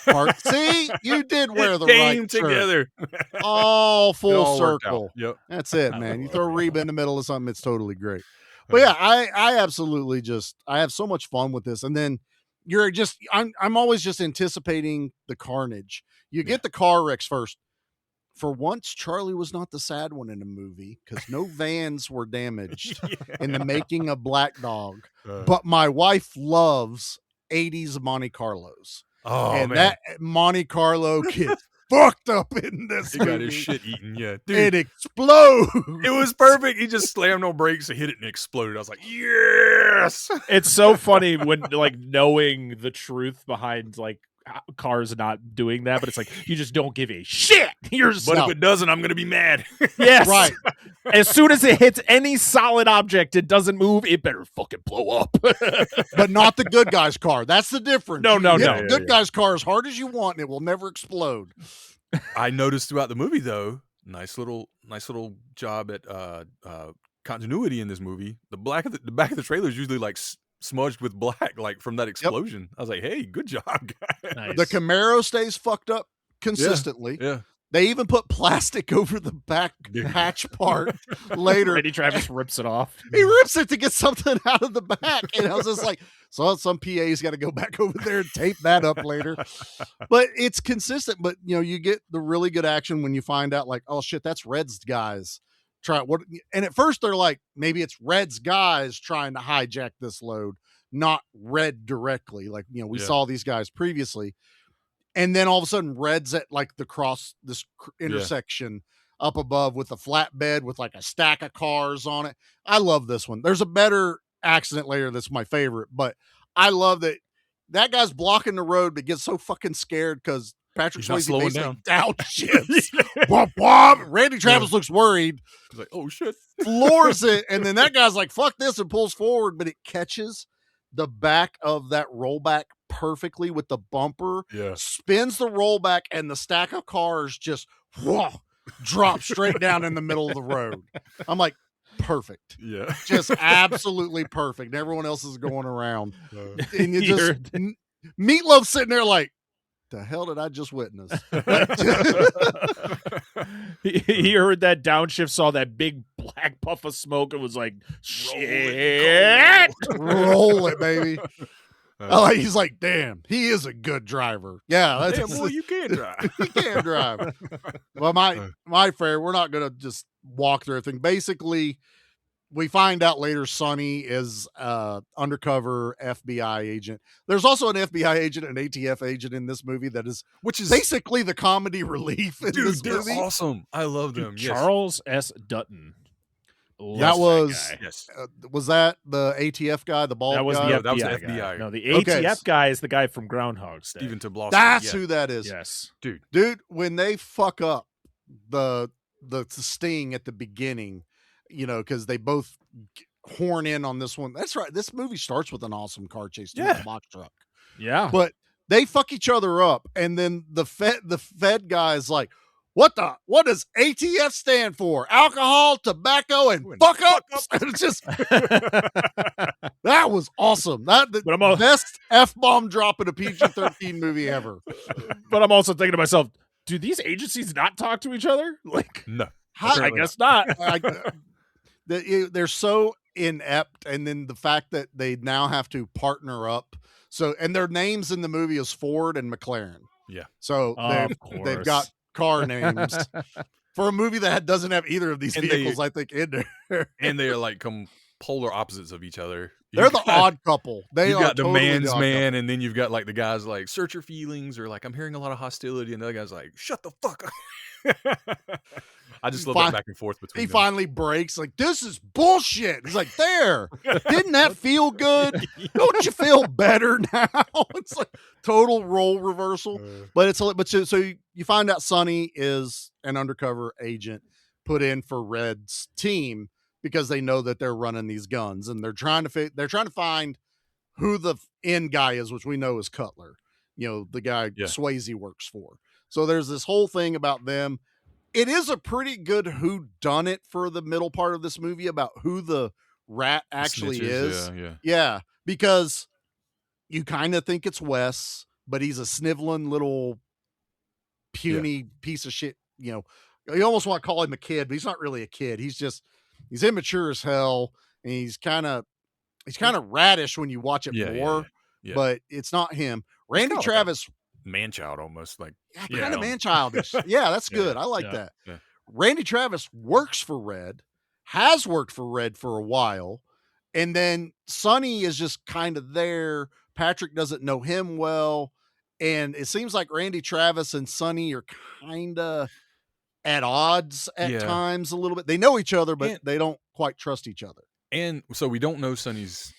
Speaker 5: part. See, you did wear the
Speaker 6: Came
Speaker 5: right shirt.
Speaker 6: together.
Speaker 5: All full
Speaker 6: all worked out.
Speaker 5: circle.
Speaker 6: Yep.
Speaker 5: That's it, man. You throw Reba in the middle of something, it's totally great. But yeah, I absolutely I have so much fun with this. And then I'm always just anticipating the carnage. You get the car wrecks first. For once, Charlie was not the sad one in the movie because no vans were damaged in the making of Black Dog. But my wife loves 80s Monte Carlos.
Speaker 6: Oh,
Speaker 5: and
Speaker 6: man.
Speaker 5: that Monte Carlo gets fucked up in this
Speaker 6: He
Speaker 5: movie.
Speaker 6: got his shit eaten. Yeah. Dude,
Speaker 5: It explodes.
Speaker 6: it was perfect. He just slammed on brakes and hit it and exploded. I was like, yes.
Speaker 7: It's so funny when like knowing the truth behind like cars not doing that, but it's like you just don't give a shit yourself.
Speaker 6: But if it doesn't, I'm gonna be mad.
Speaker 7: Yes,
Speaker 5: Right.
Speaker 7: As soon as it hits any solid object, it doesn't move. It better fucking blow up.
Speaker 5: But not the good guy's car. That's the difference.
Speaker 7: No,
Speaker 5: You
Speaker 7: no,
Speaker 5: hit
Speaker 7: no.
Speaker 5: the good guy's car as hard as you want, and it will never explode.
Speaker 6: I noticed throughout the movie though, nice little job at continuity in this movie. The back of the trailer is usually like smudged with black, like from that explosion. I was like, hey, good job, guys.
Speaker 7: Nice.
Speaker 5: The Camaro stays fucked up consistently.
Speaker 6: Yeah.
Speaker 5: They even put plastic over the back hatch part later.
Speaker 7: Randy Travis rips it off.
Speaker 5: He rips it to get something out of the back. And I was just like, so some PA's got to go back over there and tape that up later. But it's consistent. But, you know, you get the really good action when you find out like, oh, shit, that's Red's guys. And at first they're like, maybe it's Red's guys trying to hijack this load, not Red directly. Like, you know, we saw these guys previously. And then all of a sudden Red's at like this intersection up above with a flatbed with like a stack of cars on it. I love this one. There's a better accident later that's my favorite, but I love that guy's blocking the road but gets so fucking scared because Patrick Swayze basically downshifts. Womp womp. Randy Travis looks worried.
Speaker 6: He's like, oh shit.
Speaker 5: Floors it, and then that guy's like, fuck this, and pulls forward, but it catches the back of that rollback perfectly with the bumper, spins the rollback, and the stack of cars just drop straight down in the middle of the road. I'm like, perfect.
Speaker 6: Yeah.
Speaker 5: Just absolutely perfect. And everyone else is going around. And you just Meatloaf sitting there like, the hell did I just witness?
Speaker 7: He heard that downshift, saw that big black puff of smoke, and was like, shit.
Speaker 5: Roll it, baby. He's like, damn, he is a good driver. Yeah,
Speaker 6: damn, boy, you can drive.
Speaker 5: You can drive. Well, my fair, we're not gonna just walk through everything. Basically, we find out later Sonny is undercover FBI agent. There's also an FBI agent, an ATF agent in this movie which is basically the comedy relief in this
Speaker 6: they're
Speaker 5: movie.
Speaker 6: awesome. I love them.
Speaker 7: Charles S. Dutton.
Speaker 5: That was
Speaker 6: guy.
Speaker 5: Was that the ATF guy, the bald
Speaker 7: that was
Speaker 5: guy?
Speaker 7: The FBI
Speaker 6: that was the
Speaker 7: guy.
Speaker 6: FBI.
Speaker 7: No, the ATF guy is the guy from Groundhog Day.
Speaker 6: Steven Tobolowsky.
Speaker 5: That's who that is.
Speaker 7: Yes,
Speaker 5: dude. When they fuck up the sting at the beginning, you know, because they both horn in on this one. That's right. This movie starts with an awesome car chase, with a box truck.
Speaker 7: Yeah,
Speaker 5: but they fuck each other up, and then the Fed guy is like, what does ATF stand for? Alcohol, tobacco, and fuck ups. It's just that was awesome. The best F-bomb drop in a PG-13 movie ever.
Speaker 7: But I'm also thinking to myself, do these agencies not talk to each other? Like,
Speaker 6: no,
Speaker 7: I guess not.
Speaker 5: They're so inept, and then the fact that they now have to partner up. So, and their names in the movie is Ford and McLaren.
Speaker 6: Yeah.
Speaker 5: So they've got car names for a movie that doesn't have either of these vehicles, I think, in there.
Speaker 6: And they are like polar opposites of each other.
Speaker 5: They're the odd couple. You've
Speaker 6: got the man's man, and then you've got like the guys like search your feelings, or like I'm hearing a lot of hostility, and the other guy's like shut the fuck up. I just love that back and forth between them.
Speaker 5: Finally breaks like, this is bullshit. He's like, there, didn't that feel good? Don't you feel better now? It's like total role reversal. But so you find out Sonny is an undercover agent put in for Red's team because they know that they're running these guns, and they're trying to find who the end guy is, which we know is Cutler, the guy
Speaker 6: Yeah.
Speaker 5: Swayze works for. So there's this whole thing about them. It is a pretty good whodunit for the middle part of this movie about who the rat actually is. Yeah, because you kind of think it's Wes, but he's a sniveling little puny piece of shit. You almost want to call him a kid, but he's not really a kid. He's immature as hell, and he's kind of radish when you watch it more.
Speaker 6: Yeah.
Speaker 5: But it's not him. Randy Travis,
Speaker 6: man-child almost, like
Speaker 5: kind of man-childish. Yeah, that's good. I like that.
Speaker 6: Yeah.
Speaker 5: Randy Travis works for Red, has worked for Red for a while, and then Sonny is just kind of there. Patrick doesn't know him well, and it seems like Randy Travis and Sonny are kind of at odds at times a little bit. They know each other, but they don't quite trust each other.
Speaker 6: And so we don't know Sonny's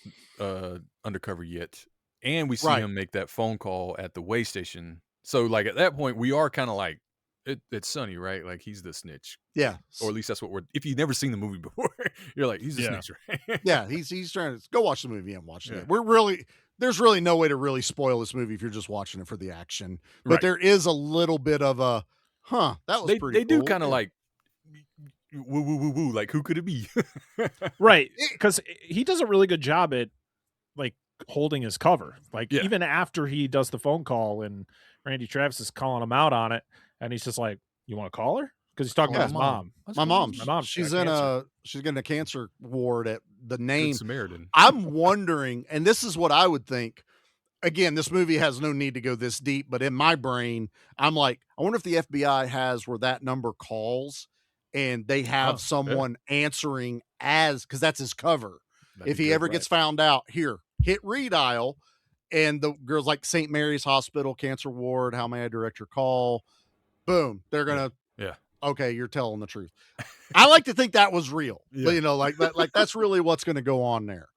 Speaker 6: undercover yet. And we see him make that phone call at the way station. So like at that point, we are kind of like, it's Sonny, right? Like he's the snitch.
Speaker 5: Yeah.
Speaker 6: Or at least that's what if you've never seen the movie before, you're like, he's the snitch, right?
Speaker 5: Yeah. He's trying to go watch the movie and watch it. There's really no way to really spoil this movie if you're just watching it for the action. But there is a little bit of a, that was pretty cool.
Speaker 6: They do kind of like, woo, woo, woo, woo. Like, who could it be?
Speaker 7: Right. Because he does a really good job at like holding his cover. Like even after he does the phone call and Randy Travis is calling him out on it, and he's just like, "You want to call her?" Because he's talking about his mom.
Speaker 5: My mom. She's getting a cancer ward at the name. Good Samaritan. I'm wondering, and this is what I would think. Again, this movie has no need to go this deep, but in my brain, I'm like, I wonder if the FBI has where that number calls and they have someone answering because that's his cover. If he ever gets found out, here, hit redial, and the girl's like St. Mary's Hospital Cancer Ward. How may I direct your call? Boom. They're gonna.
Speaker 6: Yeah.
Speaker 5: Okay, you're telling the truth. I like to think that was real. But, like that's really what's going to go on there.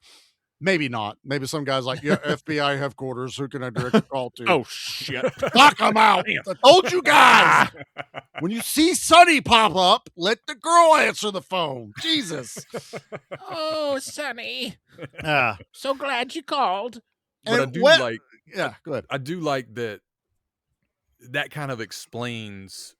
Speaker 5: Maybe not. Maybe some guy's like, FBI headquarters. Who can I direct a call to?
Speaker 7: Oh shit!
Speaker 5: Fuck them out. I told you guys. When you see Sonny pop up, let the girl answer the phone. Jesus.
Speaker 7: Oh, Sonny. So glad you called.
Speaker 6: But I do like.
Speaker 5: Yeah, go ahead.
Speaker 6: I do like that kind of explains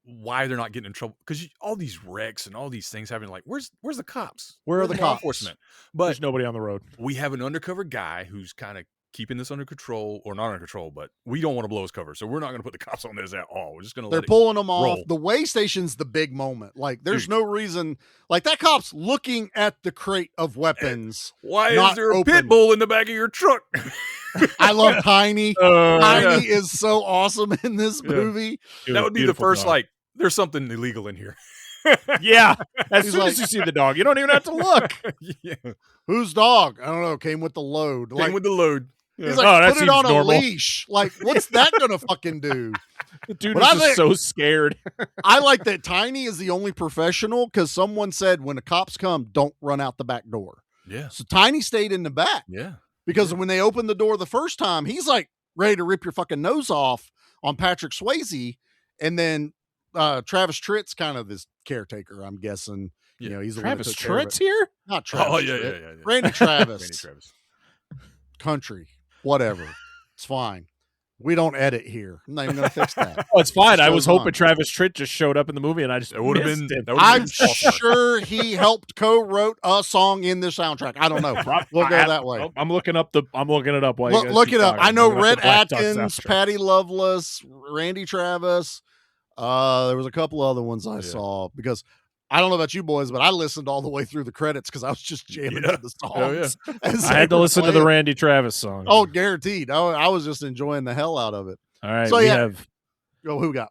Speaker 6: why they're not getting in trouble, because all these wrecks and all these things happening. Like, where's the cops?
Speaker 5: Where are the
Speaker 6: law
Speaker 5: cops?
Speaker 6: Enforcement? But
Speaker 7: there's nobody on the road.
Speaker 6: We have an undercover guy who's kind of keeping this under control, or not under control, but we don't want to blow his cover, so we're not going to put the cops on this at all. We're just going to.
Speaker 5: They're pulling them off. The way station's the big moment. Like, there's no reason. Like, that cop's looking at the crate of weapons.
Speaker 6: Why is there a pit bull in the back of your truck?
Speaker 5: I love Tiny. Tiny is so awesome in this movie.
Speaker 6: That would be the first dog. Like, there's something illegal in here.
Speaker 7: As soon as you see the dog, you don't even have to look.
Speaker 5: Whose dog? I don't know. Came with the load.
Speaker 6: Came with the load.
Speaker 5: Yeah. He's like, put it on a leash. Like, what's that gonna fucking do?
Speaker 7: The dude was just so scared.
Speaker 5: I like that Tiny is the only professional, because someone said when the cops come, don't run out the back door.
Speaker 6: Yeah.
Speaker 5: So Tiny stayed in the back.
Speaker 6: Yeah.
Speaker 5: Because when they opened the door the first time, he's like ready to rip your fucking nose off on Patrick Swayze. And then Travis Tritt's kind of this caretaker, I'm guessing. You know, he's the
Speaker 7: Travis
Speaker 5: one that took care of
Speaker 7: Tritt's
Speaker 5: it.
Speaker 7: here?
Speaker 5: Not Travis.
Speaker 6: Oh, yeah.
Speaker 5: Randy Travis.
Speaker 6: Randy Travis.
Speaker 5: Country. Whatever. It's fine. We don't edit here. I'm not even going to fix that.
Speaker 7: Oh, it's fine. I was hoping Travis Tritt just showed up in the movie, and I just
Speaker 6: would have been.
Speaker 5: I'm sure he helped co-wrote a song in the soundtrack. I don't know. We'll go that way.
Speaker 7: I'm looking it up. While
Speaker 5: look it up. I know Red Atkins, Patty Loveless, Randy Travis. There was a couple other ones I saw, because I don't know about you boys, but I listened all the way through the credits because I was just jamming to the songs.
Speaker 7: I had to listen to the Randy Travis song.
Speaker 5: Oh, guaranteed. I was just enjoying the hell out of it.
Speaker 7: All right.
Speaker 5: So
Speaker 7: we have.
Speaker 5: Oh, who we got?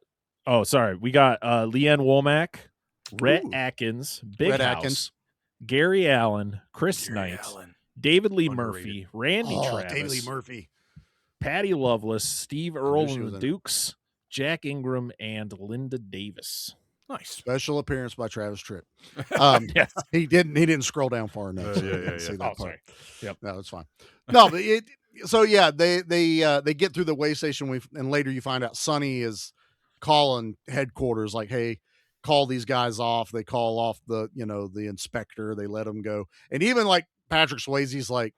Speaker 7: Oh, sorry. We got Leanne Womack, Rhett Atkins, Big
Speaker 5: Rhett
Speaker 7: House,
Speaker 5: Atkins.
Speaker 7: Gary Allen, Chris Knight, David Lee Murphy, Randy Travis,
Speaker 5: David Lee Murphy,
Speaker 7: Patty Loveless, Steve Earle
Speaker 5: she
Speaker 7: and
Speaker 5: was
Speaker 7: the
Speaker 5: in it.
Speaker 7: Dukes, Jack Ingram, and Linda Davis.
Speaker 6: Nice
Speaker 5: special appearance by Travis Tritt.
Speaker 7: Yes.
Speaker 5: He didn't scroll down far enough. So see that part.
Speaker 7: Sorry. Yep.
Speaker 5: No, it's fine. No, but they get through the way station, and later you find out Sonny is calling headquarters like, hey, call these guys off. They call off the inspector. They let him go. And even like Patrick Swayze's like,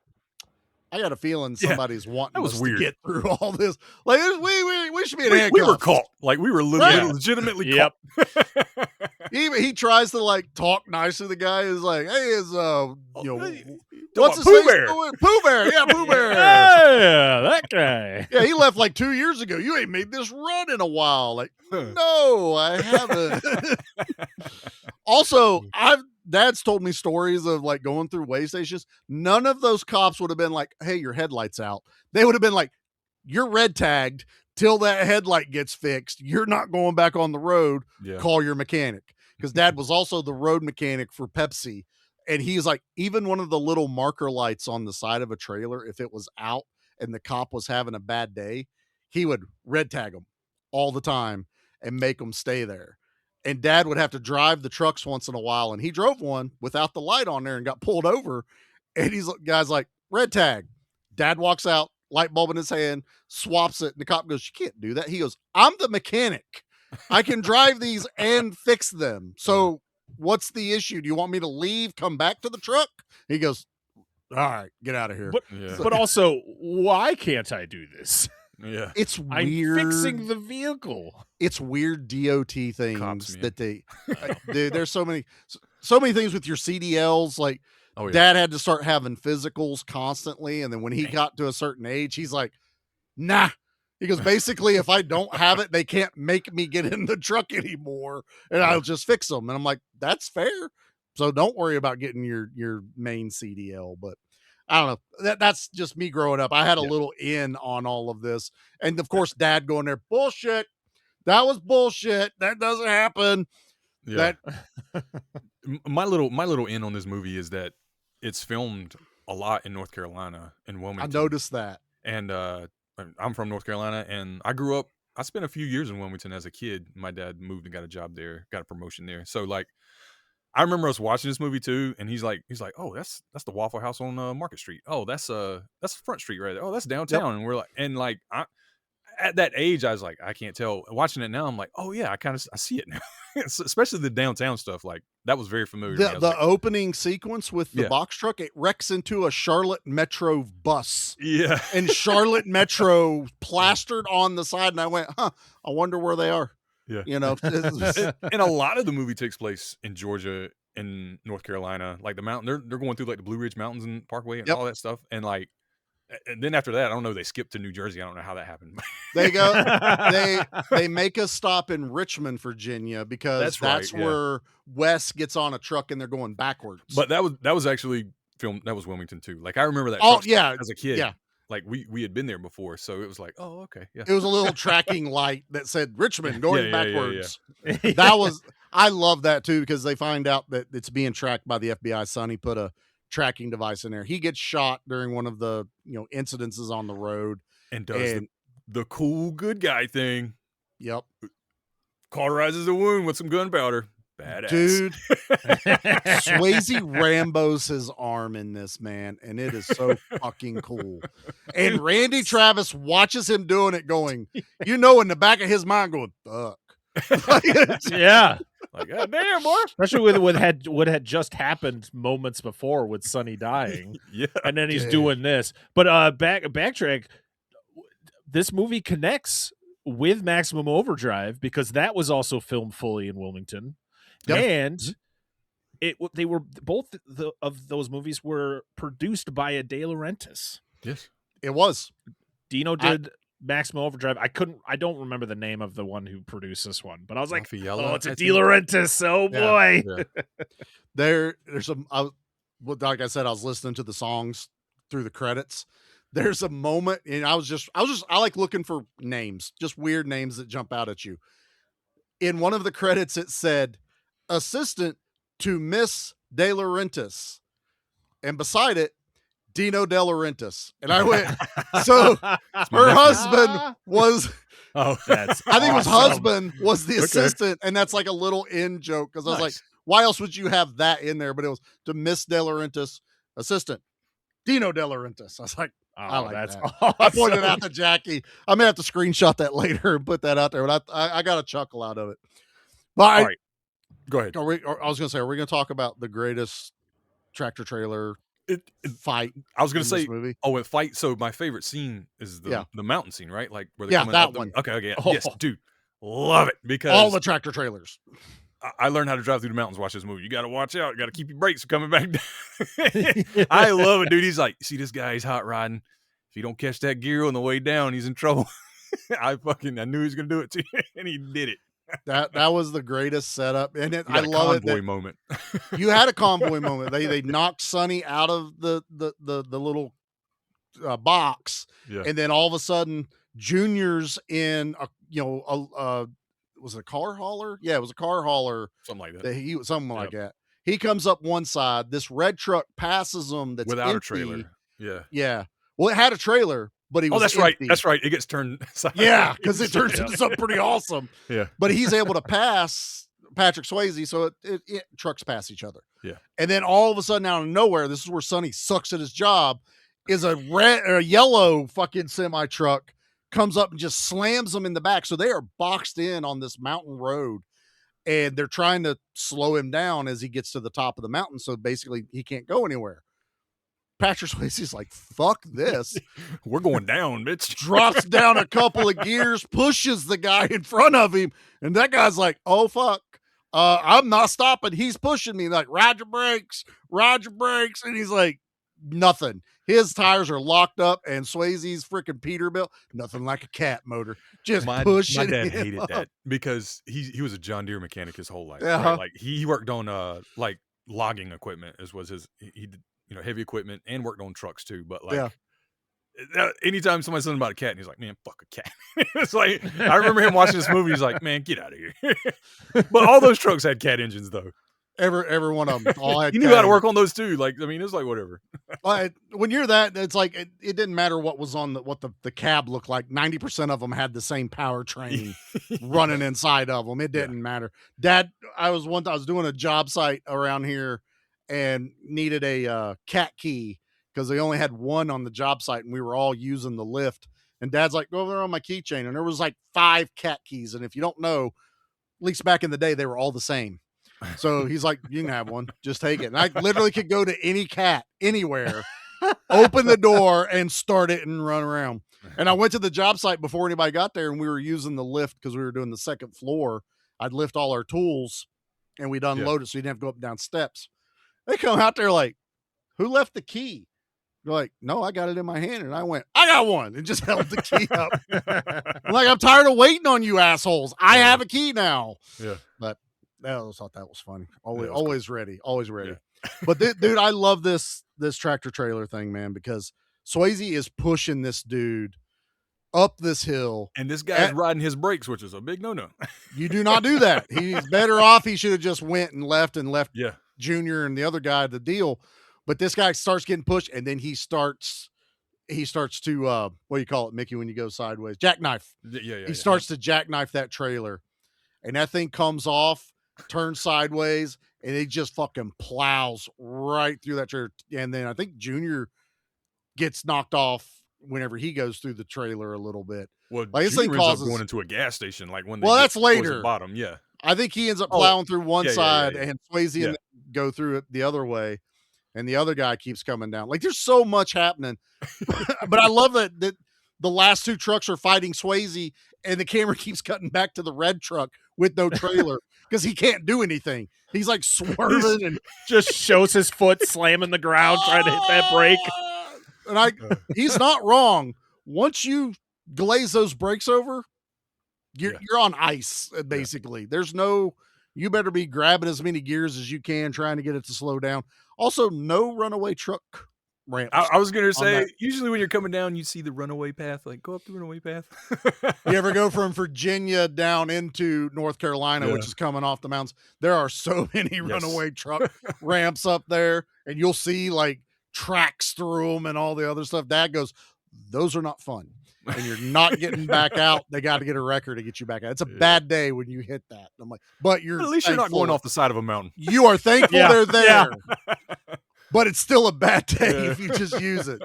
Speaker 5: I got a feeling
Speaker 6: Yeah,
Speaker 5: somebody's
Speaker 6: that
Speaker 5: wanting
Speaker 6: was
Speaker 5: us
Speaker 6: weird.
Speaker 5: to get through all this. Like we should be in
Speaker 6: We
Speaker 5: handcuffs.
Speaker 6: were caught. Like we were legitimately
Speaker 7: Yep.
Speaker 6: caught.
Speaker 5: He tries to like talk nice to the guy. Is like, hey, is
Speaker 6: Hey,
Speaker 5: what's his
Speaker 6: Pooh
Speaker 5: face?
Speaker 6: Bear.
Speaker 5: Pooh Bear, yeah, Pooh Bear.
Speaker 7: Yeah, that guy.
Speaker 5: Yeah, he left like 2 years ago. You ain't made this run in a while. Like, no, I haven't. Also, Dad's told me stories of like going through way stations. None of those cops would have been like, hey, your headlight's out. They would have been like, you're red tagged till that headlight gets fixed. You're not going back on the road.
Speaker 6: Yeah.
Speaker 5: Call your mechanic. Because Dad was also the road mechanic for Pepsi. And he's like, even one of the little marker lights on the side of a trailer, if it was out and the cop was having a bad day, he would red tag them all the time and make them stay there. And Dad would have to drive the trucks once in a while. And he drove one without the light on there and got pulled over. And guy's like, red tag. Dad walks out, light bulb in his hand, swaps it. And the cop goes, you can't do that. He goes, I'm the mechanic. I can drive these and fix them. So what's the issue? Do you want me to leave, come back to the truck? He goes, all right, get out of here.
Speaker 7: But also, why can't I do this?
Speaker 6: Yeah.
Speaker 5: It's
Speaker 7: I'm
Speaker 5: weird.
Speaker 7: fixing the vehicle.
Speaker 5: It's weird DOT things
Speaker 6: Cops, man.
Speaker 5: that they, dude, there's so many things with your CDLs. Like
Speaker 6: Oh, yeah.
Speaker 5: Dad had to start having physicals constantly. And then when he got to a certain age, he's like, nah. He goes, basically, if I don't have it, they can't make me get in the truck anymore, and I'll just fix them. And I'm like, that's fair. So don't worry about getting your main CDL. But I don't know. That's just me growing up. I had a little in on all of this, and of course, Dad going there, bullshit. That was bullshit. That doesn't happen.
Speaker 6: Yeah. My little in on this movie is that it's filmed a lot in North Carolina in Wilmington.
Speaker 5: I noticed that.
Speaker 6: And I'm from North Carolina, and I spent a few years in Wilmington as a kid. My dad moved and got a job there, got a promotion there. So like, I remember us watching this movie too, and he's like, oh, that's the Waffle House on Market Street. Oh, that's Front Street right there. Oh, that's downtown. Yep. And we're like, and like, at that age, I was like, I can't tell. Watching it now, I'm like, oh yeah, I see it now. Especially the downtown stuff. Like that was very familiar.
Speaker 5: The opening sequence with the box truck, it wrecks into a Charlotte Metro bus.
Speaker 6: Yeah.
Speaker 5: And Charlotte Metro plastered on the side. And I went, I wonder where they are.
Speaker 6: Yeah.
Speaker 5: You know,
Speaker 6: and a lot of the movie takes place in Georgia and North Carolina. Like the mountain, they're going through like the Blue Ridge Mountains and Parkway and all that stuff. And like, and then after that, I don't know, they skipped to New Jersey. I don't know how that happened.
Speaker 5: They go, they make a stop in Richmond, Virginia, because that's where Wes gets on a truck and they're going backwards.
Speaker 6: But that was actually filmed. That was Wilmington too. Like I remember that.
Speaker 5: Oh yeah,
Speaker 6: as a kid.
Speaker 5: Yeah.
Speaker 6: Like we had been there before, so it was like, oh okay, yeah.
Speaker 5: It was a little tracking light that said Richmond going backwards.
Speaker 6: Yeah.
Speaker 5: I love that too, because they find out that it's being tracked by the FBI. Sonny put a tracking device in there. He gets shot during one of the incidences on the road
Speaker 6: and does the cool good guy thing.
Speaker 5: Yep.
Speaker 6: Cauterizes the wound with some gunpowder. Badass.
Speaker 5: Dude. Swayze Rambo's his arm in this, man, and it is so fucking cool. And Randy Travis watches him doing it going, in the back of his mind going, fuck.
Speaker 7: Yeah.
Speaker 6: Like, God damn, boy.
Speaker 7: Especially with what had just happened moments before with Sonny dying.
Speaker 6: Yeah.
Speaker 7: And then he's doing this. But backtrack, this movie connects with Maximum Overdrive because that was also filmed fully in Wilmington. Yep. And they were both of those movies were produced by a De Laurentiis.
Speaker 6: Yes.
Speaker 5: It was.
Speaker 7: Dino did Maximum Overdrive. I don't remember the name of the one who produced this one, but I was like,
Speaker 6: Raffaello,
Speaker 7: it's a De Laurentiis. Oh boy.
Speaker 5: Yeah. There's some, like I said, I was listening to the songs through the credits. There's a moment, and I like looking for names, just weird names that jump out at you. In one of the credits, it said, assistant to Miss De Laurentiis. And beside it, Dino De Laurentiis. And I went, so her husband was,
Speaker 7: that's
Speaker 5: I think
Speaker 7: awesome.
Speaker 5: his husband was the assistant. And that's like a little in joke. Cause I was like, why else would you have that in there? But it was to Miss De Laurentiis, assistant Dino De Laurentiis. I was like, I like
Speaker 7: that's
Speaker 5: that.
Speaker 7: awesome.
Speaker 5: I pointed out to Jackie. I may have to screenshot that later and put that out there, but I got a chuckle out of it. But
Speaker 6: all right. Go ahead.
Speaker 5: I was going to say, are we going to talk about the greatest tractor trailer fight.
Speaker 6: I was gonna
Speaker 5: in this
Speaker 6: say,
Speaker 5: movie.
Speaker 6: oh, with fight. So my favorite scene is
Speaker 5: Yeah.
Speaker 6: the mountain scene, right? Like where they're
Speaker 5: Yeah,
Speaker 6: coming
Speaker 5: that
Speaker 6: up the-
Speaker 5: one.
Speaker 6: Okay, yes, dude, love it because
Speaker 5: All the tractor trailers.
Speaker 6: I learned how to drive through the mountains. Watch this movie. You got to watch out. You got to keep your brakes coming back down. I love it, dude. He's like, see this guy? He's hot riding. If you don't catch that gear on the way down, he's in trouble. I knew he was gonna do it too, and he did it.
Speaker 5: That was the greatest setup, and
Speaker 6: You
Speaker 5: I
Speaker 6: got a
Speaker 5: love it.
Speaker 6: convoy
Speaker 5: that
Speaker 6: moment.
Speaker 5: You had a convoy moment. They knocked Sonny out of the little box,
Speaker 6: Yeah.
Speaker 5: and then all of a sudden, Junior's in a was it a car hauler? Yeah, it was a car hauler.
Speaker 6: Something like that.
Speaker 5: Something like that. He comes up one side. This red truck passes him. That's
Speaker 6: Without
Speaker 5: empty.
Speaker 6: a trailer. Yeah.
Speaker 5: Yeah. Well, it had a trailer, but he was.
Speaker 6: Oh, that's
Speaker 5: empty.
Speaker 6: right. That's right. It gets turned.
Speaker 5: Yeah, because it turns into something pretty awesome.
Speaker 6: Yeah.
Speaker 5: But he's able to pass Patrick Swayze, so it trucks pass each other.
Speaker 6: Yeah.
Speaker 5: And then all of a sudden, out of nowhere, this is where Sonny sucks at his job. Is a red or a yellow fucking semi truck comes up and just slams them in the back. So they are boxed in on this mountain road, and they're trying to slow him down as he gets to the top of the mountain. So basically, he can't go anywhere. Patrick Swayze's like, fuck this.
Speaker 6: We're going down, bitch.
Speaker 5: Drops down a couple of gears, pushes the guy in front of him, and that guy's like, oh, fuck. I'm not stopping. He's pushing me. Like, ride your brakes. And he's like, nothing. His tires are locked up, and Swayze's freaking Peterbilt, nothing like a cat motor. Just pushing.
Speaker 6: My dad
Speaker 5: him
Speaker 6: hated
Speaker 5: up.
Speaker 6: that because he was a John Deere mechanic his whole life.
Speaker 5: Uh-huh.
Speaker 6: Right? Like he worked on like logging equipment was his he did, heavy equipment and worked on trucks too. But like anytime somebody says something about a cat, and he's like, man, fuck a cat. It's like I remember him watching this movie. He's like, man, get out of here. But all those trucks had cat engines though.
Speaker 5: Every one of them. All had
Speaker 6: He knew how to work on those too. Like, I mean, it's like whatever.
Speaker 5: When you're that, it's like it didn't matter what was on what the cab looked like. 90% of them had the same powertrain running inside of them. It didn't matter. Dad, I was doing a job site around here and needed a cat key because they only had one on the job site, and we were all using the lift. And Dad's like, go over there on my keychain, and there was like 5 cat keys. And if you don't know, at least back in the day, they were all the same. So he's like, you can have one, just take it. And I literally could go to any cat anywhere, open the door and start it and run around. And I went to the job site before anybody got there, and we were using the lift because we were doing the second floor. I'd lift all our tools and we'd unload it so you didn't have to go up and down steps. They come out there like, who left the key? They're like, no, I got it in my hand. And I went, I got one, and just held the key up. I'm like, I'm tired of waiting on you assholes. I have a key now.
Speaker 6: Yeah.
Speaker 5: But I always thought that was funny.
Speaker 6: was
Speaker 5: Always ready. Yeah. But dude, I love this tractor trailer thing, man, because Swayze is pushing this dude up this hill.
Speaker 6: And this guy's riding his brakes, which is a big no-no.
Speaker 5: You do not do that. He's better off. He should have just went and left Junior and the other guy the deal. But this guy starts getting pushed, and then he starts to what do you call it, Mickey, when you go sideways? Jackknife. He starts to jackknife that trailer, and that thing comes off, turns sideways, and it just fucking plows right through that trailer. And then I think Junior gets knocked off whenever he goes through the trailer a little bit.
Speaker 6: Well,
Speaker 5: like, this
Speaker 6: Junior
Speaker 5: thing
Speaker 6: ends
Speaker 5: causes
Speaker 6: up going into a gas station, like when they
Speaker 5: that's
Speaker 6: towards
Speaker 5: later.
Speaker 6: the bottom. Yeah,
Speaker 5: I think he ends up plowing through one side,
Speaker 6: yeah.
Speaker 5: and Swayze and them go through it the other way, and the other guy keeps coming down. Like, there's so much happening. But I love that the last 2 trucks are fighting Swayze, and the camera keeps cutting back to the red truck with no trailer because he can't do anything. He's like swerving and
Speaker 7: just shows his foot slamming the ground trying to hit that brake.
Speaker 5: And he's not wrong. Once you glaze those brakes over, you're on ice, basically. There's no, you better be grabbing as many gears as you can, trying to get it to slow down. Also, no runaway truck ramps.
Speaker 6: I was gonna say, usually when you're coming down, you see the runaway path. Like, go up the runaway path.
Speaker 5: You ever go from Virginia down into North Carolina, which is coming off the mountains? There are so many runaway truck ramps up there, and you'll see like tracks through them and all the other stuff. Dad goes, those are not fun, and you're not getting back out. They got to get a record to get you back out. It's a bad day when you hit that. I'm like, but you're
Speaker 6: at least you're not going off the side of a mountain.
Speaker 5: You are thankful they're there. But it's still a bad day if you just use it.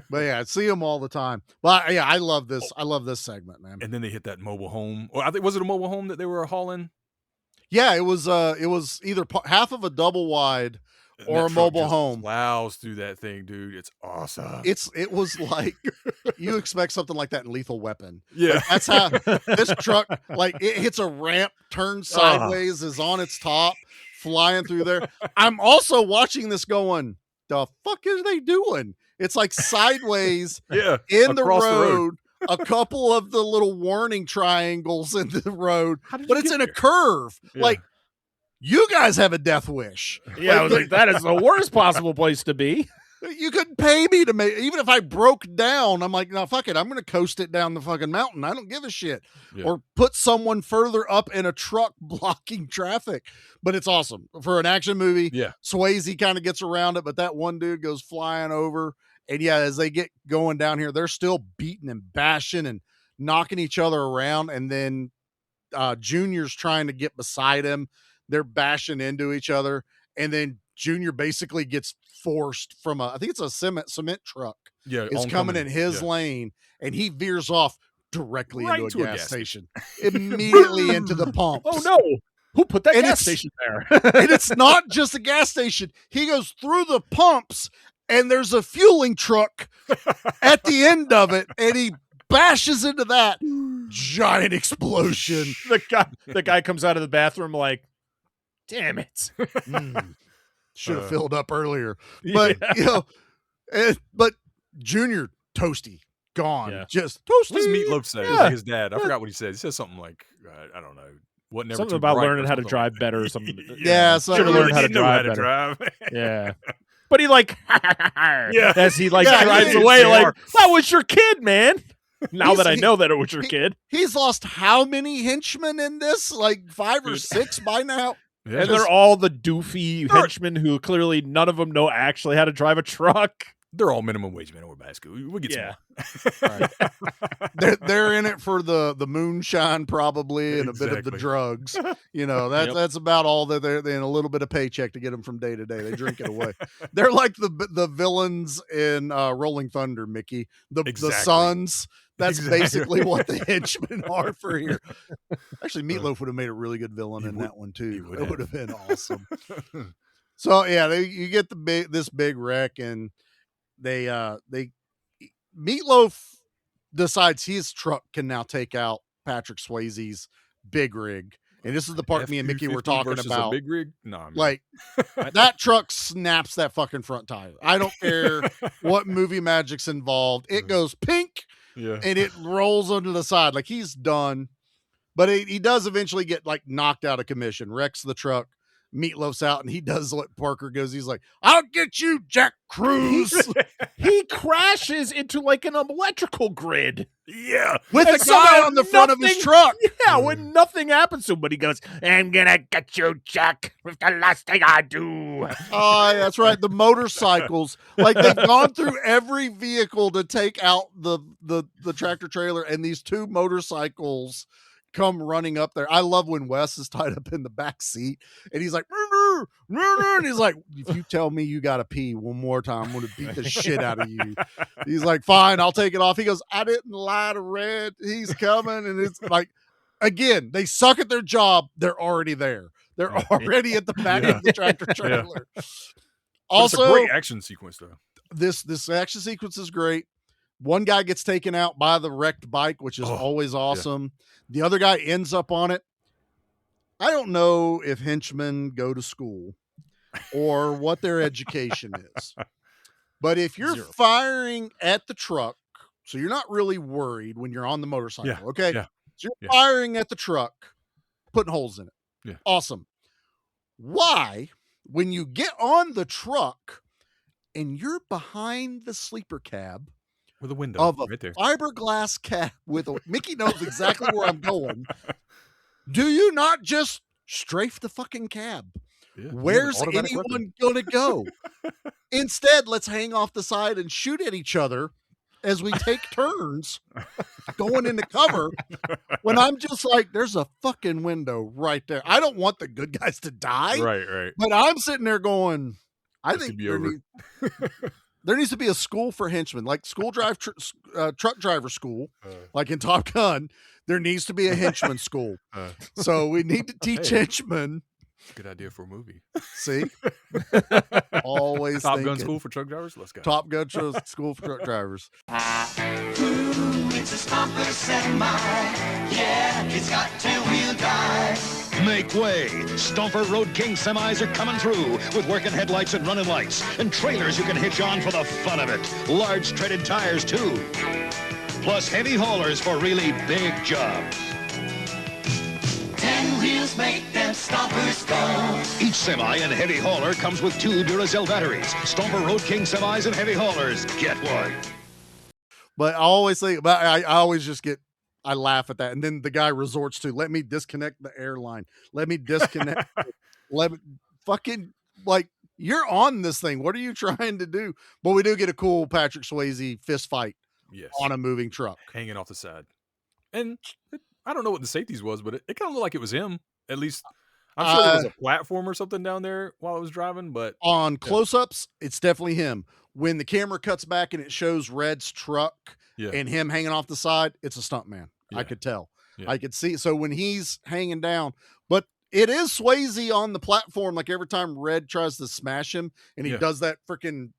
Speaker 5: But I see them all the time. But I love this. I love this segment, man.
Speaker 6: And then they hit that mobile home. Or I think, was it a mobile home that they were hauling?
Speaker 5: Yeah, it was either half of a double wide or
Speaker 6: that
Speaker 5: a
Speaker 6: truck
Speaker 5: mobile
Speaker 6: just
Speaker 5: home.
Speaker 6: plows through that thing, dude. It's awesome.
Speaker 5: It was like you expect something like that in Lethal Weapon.
Speaker 6: Yeah.
Speaker 5: Like, that's how this truck, like, it hits a ramp, turns sideways, is on its top, flying through there. I'm also watching this going, the fuck is they doing? It's like sideways in the road, a couple of the little warning triangles in the road, but it's in a curve.
Speaker 6: Yeah.
Speaker 5: Like, you guys have a death wish.
Speaker 7: Yeah, I was like, that is the worst possible place to be.
Speaker 5: You couldn't pay me to make, even if I broke down, I'm like, no, fuck it. I'm going to coast it down the fucking mountain. I don't give a shit.
Speaker 6: Yeah.
Speaker 5: Or put someone further up in a truck blocking traffic. But it's awesome. For an action movie,
Speaker 6: Yeah.
Speaker 5: Swayze kind of gets around it, but that one dude goes flying over. And yeah, as they get going down here, they're still beating and bashing and knocking each other around. And then Junior's trying to get beside him. They're bashing into each other. And then Junior basically gets forced from I think it's a cement truck.
Speaker 6: Yeah,
Speaker 5: It's coming in his lane, and he veers off directly
Speaker 6: Right
Speaker 5: into
Speaker 6: to
Speaker 5: a gas station. Immediately into the pumps.
Speaker 7: Oh no. Who put that
Speaker 5: And
Speaker 7: gas
Speaker 5: it's-
Speaker 7: station there?
Speaker 5: And it's not just a gas station. He goes through the pumps, and there's a fueling truck at the end of it, and he bashes into that. Giant explosion.
Speaker 7: The guy comes out of the bathroom like, damn it.
Speaker 5: Should have filled up earlier. But you know, but Junior toasty. Gone.
Speaker 7: Yeah.
Speaker 5: Just toasty.
Speaker 6: What does Meatloaf say? It's like his dad. I forgot what he said. He says something like, I don't know. What never
Speaker 7: Something
Speaker 6: too
Speaker 7: about
Speaker 6: bright or
Speaker 7: learning how to
Speaker 6: something
Speaker 7: drive
Speaker 6: like
Speaker 7: better or
Speaker 6: that.
Speaker 7: something.
Speaker 5: Yeah, so
Speaker 7: should have learned how to
Speaker 6: He didn't know
Speaker 7: drive better.
Speaker 6: drive.
Speaker 7: Yeah. But he like as he like
Speaker 5: Yeah,
Speaker 7: drives
Speaker 5: he-
Speaker 7: away,
Speaker 5: they
Speaker 7: like,
Speaker 5: are.
Speaker 7: that was your kid, man. Now
Speaker 5: He's-
Speaker 7: that I know that it was your kid.
Speaker 5: He's lost how many henchmen in this? Like 5 or 6 by now?
Speaker 6: Yeah.
Speaker 7: And they're all the doofy henchmen who clearly none of them know actually how to drive a truck.
Speaker 6: They're all minimum wage men over Basco. We'll get some more.
Speaker 5: They're in it for the moonshine probably and a bit of the
Speaker 6: Exactly.
Speaker 5: drugs. You know, that's about all that they're in, a little bit of paycheck to get them from day to day. They drink it away. They're like the villains in Rolling Thunder, Mickey. The
Speaker 6: Exactly.
Speaker 5: sons. That's
Speaker 6: Exactly.
Speaker 5: basically what the henchmen are for here. Actually, Meatloaf would have made a really good villain in that one too. It would have been awesome. So yeah, you get this big wreck, and they Meatloaf decides his truck can now take out Patrick Swayze's big rig. And this is the part me and Mickey were
Speaker 6: F-250
Speaker 5: talking
Speaker 6: versus
Speaker 5: about.
Speaker 6: A big rig? No, I mean,
Speaker 5: Like, that truck snaps that fucking front tire. I don't care what movie magic's involved. It goes pink
Speaker 6: yeah.
Speaker 5: and it rolls onto the side. Like, he's done. But he does eventually get like knocked out of commission, wrecks the truck. Meatloaf's out, and he does what Parker goes. He's like, "I'll get you, Jack Cruz,"
Speaker 7: He crashes into like an electrical grid.
Speaker 6: Yeah.
Speaker 5: with
Speaker 7: And
Speaker 5: the
Speaker 7: somehow
Speaker 5: guy on the front of his
Speaker 7: nothing-
Speaker 5: truck.
Speaker 7: Yeah, when nothing happens to him, but he goes, I'm gonna get you, Jack, with the last thing I do.
Speaker 5: Oh, that's right. The motorcycles, like they've gone through every vehicle to take out the tractor trailer, and these 2 motorcycles come running up there. I love when Wes is tied up in the back seat, and he's like, "Rrr, rrr, rrr," and he's like, "If you tell me you got to pee one more time, I'm going to beat the shit out of you." He's like, "Fine, I'll take it off." He goes, "I didn't lie to Red. He's coming," and it's like, again, they suck at their job. They're already there. They're already at the back of the tractor trailer.
Speaker 6: But
Speaker 5: Also,
Speaker 6: it's a great action sequence, though.
Speaker 5: this action sequence is great. One guy gets taken out by the wrecked bike, which is always awesome. The other guy ends up on it. I don't know if henchmen go to school or what their education is. But if you're firing at the truck, so you're not really worried when you're on the motorcycle,
Speaker 6: Yeah,
Speaker 5: okay?
Speaker 6: yeah,
Speaker 5: So you're firing at the truck, putting holes in it.
Speaker 6: Yeah.
Speaker 5: Awesome. Why, when you get on the truck and you're behind the sleeper cab
Speaker 6: With a window
Speaker 5: of a
Speaker 6: right there.
Speaker 5: fiberglass cab with a Mickey knows exactly where I'm going, do you not just strafe the fucking cab?
Speaker 6: Yeah.
Speaker 5: Where's
Speaker 6: Automatic
Speaker 5: anyone
Speaker 6: weapon.
Speaker 5: gonna go? Instead, let's hang off the side and shoot at each other as we take turns going into cover, when I'm just like, there's a fucking window right there. I don't want the good guys to die.
Speaker 6: Right.
Speaker 5: But I'm sitting there going, I
Speaker 6: This
Speaker 5: think
Speaker 6: could be over.
Speaker 5: there needs to be a school for henchmen, like truck driver school, like in Top Gun. There needs to be a henchman school. So we need to teach henchmen
Speaker 6: Good idea for a movie.
Speaker 5: See? Always
Speaker 6: Top Gun
Speaker 5: thinking.
Speaker 6: School for Truck Drivers. Let's go.
Speaker 5: Top Gun School for Truck Drivers.
Speaker 13: It's a stomper semi. Yeah, it's got two-wheel drive.
Speaker 14: Make way. Stomper Road King semis are coming through with working headlights and running lights and trailers you can hitch on for the fun of it. Large treaded tires too. Plus heavy haulers for really big jobs.
Speaker 13: 10 wheels make them stompers go.
Speaker 14: Each semi and heavy hauler comes with 2 Duracell batteries. Stomper Road King semis and heavy haulers. Get one.
Speaker 5: But I always think about, I always just I laugh at that. And then the guy resorts to, let me disconnect the airline. Let me disconnect. Let me fucking, like, you're on this thing. What are you trying to do? But we do get a cool Patrick Swayze fist fight on a moving truck.
Speaker 6: Hanging off the side. And I don't know what the safeties was, but it kind of looked like it was him. At least, I'm sure there was a platform or something down there while I was driving. But
Speaker 5: on close-ups, it's definitely him. When the camera cuts back and it shows Red's truck and him hanging off the side, it's a stuntman. I could tell. I could see. So when he's hanging down, but it is Swayze on the platform. Like every time Red tries to smash him and he does that freaking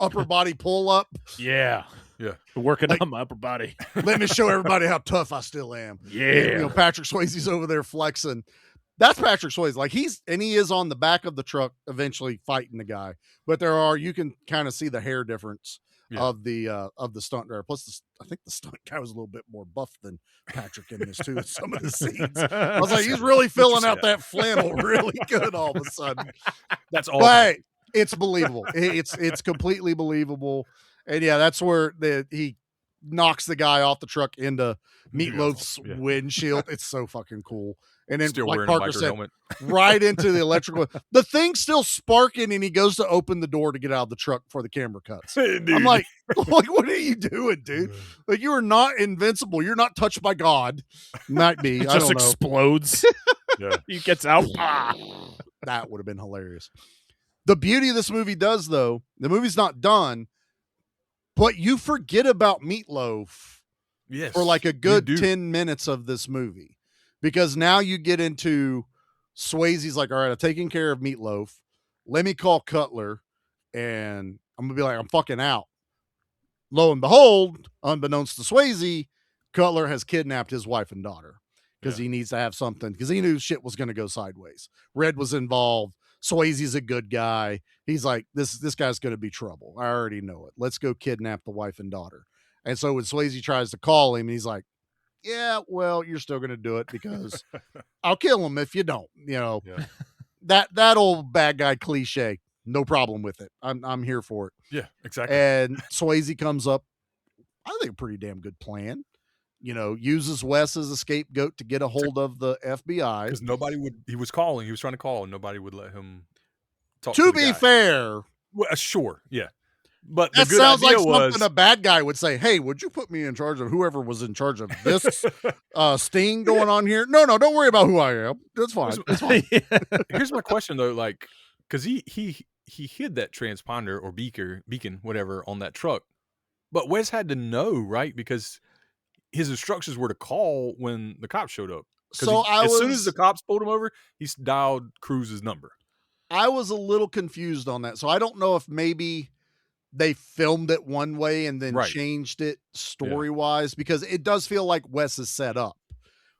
Speaker 5: upper body pull up.
Speaker 7: Yeah. Working on my upper body.
Speaker 5: Let me show everybody how tough I still am.
Speaker 7: Yeah.
Speaker 5: And, you know, Patrick Swayze's over there flexing. That's Patrick Swayze. Like he is on the back of the truck eventually fighting the guy. But you can kind of see the hair difference of the stunt driver. Plus, I think the stunt guy was a little bit more buff than Patrick in this too. In some of the scenes, I was like, he's really filling out that flannel really good all of a sudden.
Speaker 6: That's all.
Speaker 5: But it's believable. It's completely believable. And yeah, that's where he knocks the guy off the truck into Meatloaf's windshield. It's so fucking cool. And then,
Speaker 6: still
Speaker 5: like
Speaker 6: wearing
Speaker 5: Parker
Speaker 6: a
Speaker 5: said,
Speaker 6: helmet.
Speaker 5: right into the electrical. The thing's still sparking, and he goes to open the door to get out of the truck before the camera cuts. I'm like, what are you doing, dude? Like, you are not invincible. You're not touched by God. Might be.
Speaker 7: It
Speaker 5: I
Speaker 7: just
Speaker 5: don't know.
Speaker 7: explodes. He gets out.
Speaker 5: That would have been hilarious. The beauty of this movie does, though, the movie's not done, but you forget about Meatloaf for like a good 10 minutes of this movie. Because now you get into Swayze's like, all right, I'm taking care of Meatloaf. Let me call Cutler, and I'm going to be like, I'm fucking out. Lo and behold, unbeknownst to Swayze, Cutler has kidnapped his wife and daughter because he needs to have something, because he knew shit was going to go sideways. Red was involved. Swayze's a good guy. He's like, this guy's going to be trouble. I already know it. Let's go kidnap the wife and daughter. And so when Swayze tries to call him, he's like, yeah, well, you're still going to do it because I'll kill him if you don't, you know, that old bad guy cliche, no problem with it. I'm here for it.
Speaker 6: Yeah, exactly.
Speaker 5: And Swayze comes up, I think a pretty damn good plan, you know, uses Wes as a scapegoat to get a hold of the FBI.
Speaker 6: Because he was trying to call and nobody would let him talk
Speaker 5: to
Speaker 6: the
Speaker 5: be
Speaker 6: guy.
Speaker 5: fair.
Speaker 6: Well, sure. Yeah. But
Speaker 5: that
Speaker 6: the good
Speaker 5: sounds like
Speaker 6: idea
Speaker 5: something a bad guy would say. Hey, would you put me in charge of whoever was in charge of this sting going on here? No, don't worry about who I am. That's fine. It's fine.
Speaker 6: Here's my question though, like, because he hid that transponder or beacon, whatever, on that truck, but Wes had to know, right? Because his instructions were to call when the cops showed up.
Speaker 5: So
Speaker 6: as soon as the cops pulled him over, he dialed Cruz's number.
Speaker 5: I was a little confused on that, so I don't know if maybe they filmed it one way and then changed it story-wise, because it does feel like Wes is set up.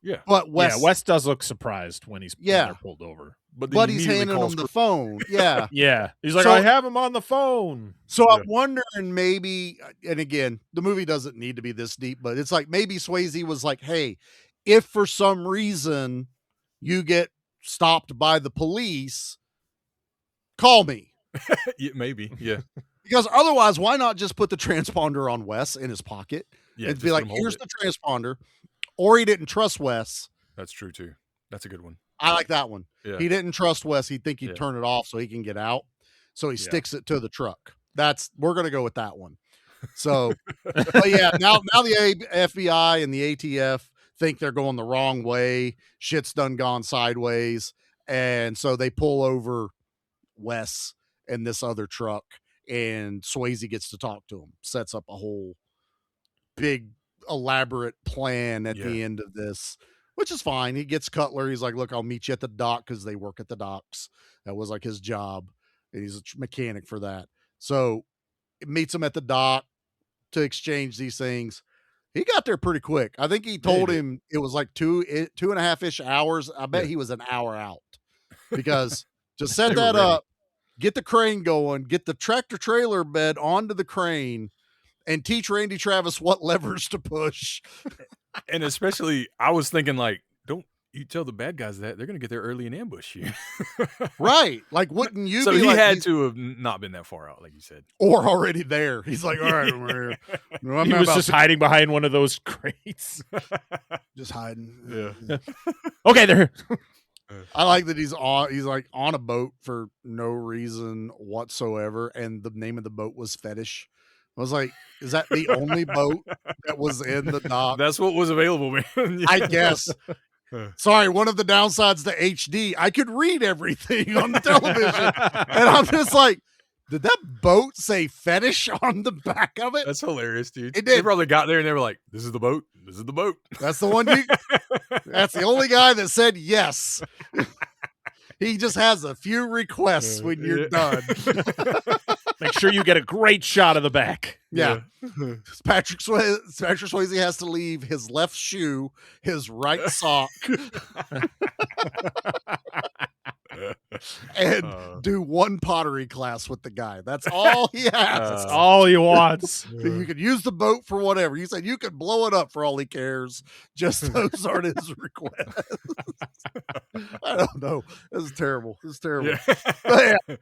Speaker 6: Yeah.
Speaker 5: But
Speaker 7: Wes does look surprised when when they're pulled over.
Speaker 5: But he's handing him the phone. Yeah.
Speaker 7: Yeah. He's like, I have him on the phone.
Speaker 5: So I'm wondering maybe, and again, the movie doesn't need to be this deep, but it's like maybe Swayze was like, hey, if for some reason you get stopped by the police, call me.
Speaker 6: Yeah, maybe. Yeah.
Speaker 5: Because otherwise, why not just put the transponder on Wes in his pocket and be like, here's the transponder. Or he didn't trust Wes.
Speaker 6: That's true too. That's a good one.
Speaker 5: I like that one.
Speaker 6: Yeah.
Speaker 5: He didn't trust Wes. He'd think he'd turn it off so he can get out. So he sticks it to the truck. We're going to go with that one. So, but yeah, now the FBI and the ATF think they're going the wrong way. Shit's done gone sideways. And so they pull over Wes and this other truck, and Swayze gets to talk to him, sets up a whole big elaborate plan at the end of this which is fine. He gets Cutler. He's like, look, I'll meet you at the dock because they work at the docks. That was like his job. And he's a mechanic for that. So it meets him at the dock to exchange these things. He got there pretty quick. I think he told him it was like 2.5-ish hours. I bet he was an hour out because just set that up, get the crane going, get the tractor trailer bed onto the crane, and teach Randy Travis what levers to push.
Speaker 6: And especially, I was thinking, like, don't you tell the bad guys that they're going to get there early and ambush you.
Speaker 5: Right. Like, wouldn't you
Speaker 6: so
Speaker 5: be
Speaker 6: he
Speaker 5: like,
Speaker 6: had to have not been that far out, like you said.
Speaker 5: or already there. He's like, all right, we're here.
Speaker 7: He was just hiding behind one of those crates.
Speaker 5: Just hiding.
Speaker 6: Yeah.
Speaker 7: Okay, there.
Speaker 5: I like that he's like on a boat for no reason whatsoever, and the name of the boat was Fetish. I was like, is that the only boat that was in the dock?
Speaker 6: That's what was available, man.
Speaker 5: I guess. Sorry, one of the downsides to HD, I could read everything on the television. And I'm just like, did that boat say Fetish on the back of it?
Speaker 6: That's hilarious, dude.
Speaker 5: It did.
Speaker 6: They probably got there and they were like, this is the boat. This is the boat.
Speaker 5: That's the one that's the only guy that said yes. He just has a few requests when you're done.
Speaker 7: Make sure you get a great shot of the back.
Speaker 5: Yeah. Patrick Swayze has to leave his left shoe, his right sock, and do one pottery class with the guy. That's all he has.
Speaker 7: That's all he wants.
Speaker 5: You could use the boat for whatever. You said you could blow it up for all he cares. Just those aren't his requests. I don't know. This is terrible. This is terrible. But yeah.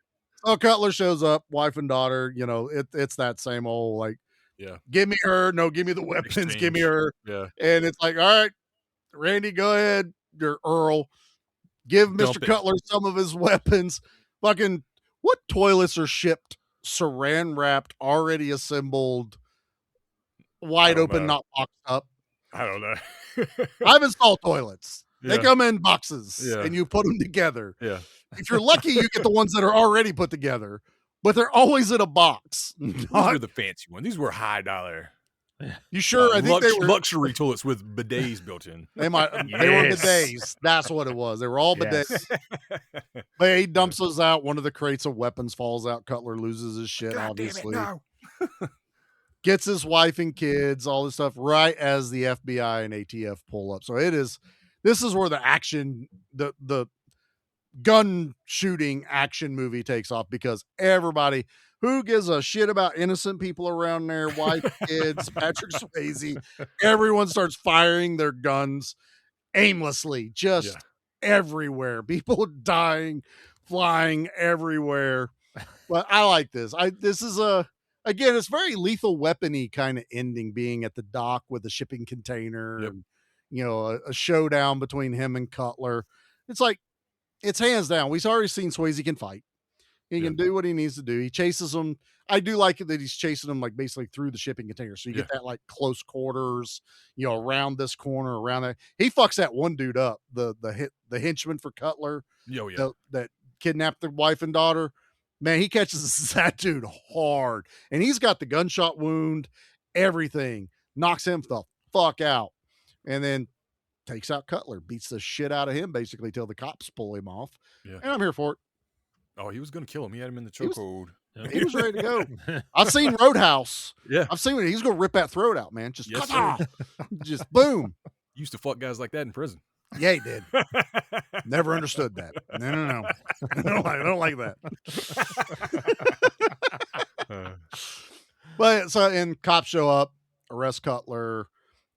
Speaker 5: So Cutler shows up, wife and daughter. You know, it's that same old like, give me her. No, give me the weapons.
Speaker 6: Exchange.
Speaker 5: Give me her.
Speaker 6: Yeah.
Speaker 5: And it's like, all right, Randy, go ahead. You're Earl. Give Mr. Cutler some of his weapons. Fucking, what toilets are shipped saran wrapped, already assembled, wide open, not boxed up?
Speaker 6: I don't know.
Speaker 5: I've installed toilets. They
Speaker 6: Yeah.
Speaker 5: come in boxes
Speaker 6: Yeah.
Speaker 5: and you put them together.
Speaker 6: Yeah.
Speaker 5: If you're lucky, you get the ones that are already put together, but they're always in a box.
Speaker 6: These were the fancy ones. These were high dollar.
Speaker 5: You sure? I think they were
Speaker 6: luxury toilets with bidets built in.
Speaker 5: They were bidets. That's what it was. They were all bidets. But he dumps those out. One of the crates of weapons falls out. Cutler loses his shit, obviously.
Speaker 6: Damn it, no.
Speaker 5: Gets his wife and kids, all this stuff, right as the FBI and ATF pull up. So this is where the action, the gun shooting action movie takes off, because everybody who gives a shit about innocent people around there, wife, kids, Patrick Swayze, everyone starts firing their guns aimlessly, just everywhere. People dying, flying everywhere. But I like this. This is again, it's very Lethal Weapon-y kind of ending, being at the dock with a shipping container and, you know, a showdown between him and Cutler. It's like, it's hands down. We've already seen Swayze can fight. He can do what he needs to do. He chases them. I do like it that he's chasing them like basically through the shipping container. So you get that like close quarters, you know, around this corner, around that. He fucks that one dude up, the henchman for Cutler. That kidnapped the wife and daughter. Man, he catches that dude hard. And he's got the gunshot wound, everything. Knocks him the fuck out. And then takes out Cutler, beats the shit out of him basically till the cops pull him off.
Speaker 6: Yeah.
Speaker 5: And I'm here for it.
Speaker 6: Oh, he was going to kill him. He had him in the chokehold.
Speaker 5: He was ready to go. I've seen Roadhouse.
Speaker 6: Yeah.
Speaker 5: I've seen it. He's going to rip that throat out, man. Just, just boom.
Speaker 6: Used to fuck guys like that in prison.
Speaker 5: Yeah, he did. Never understood that. No. I don't like that. But so, and cops show up, arrest Cutler.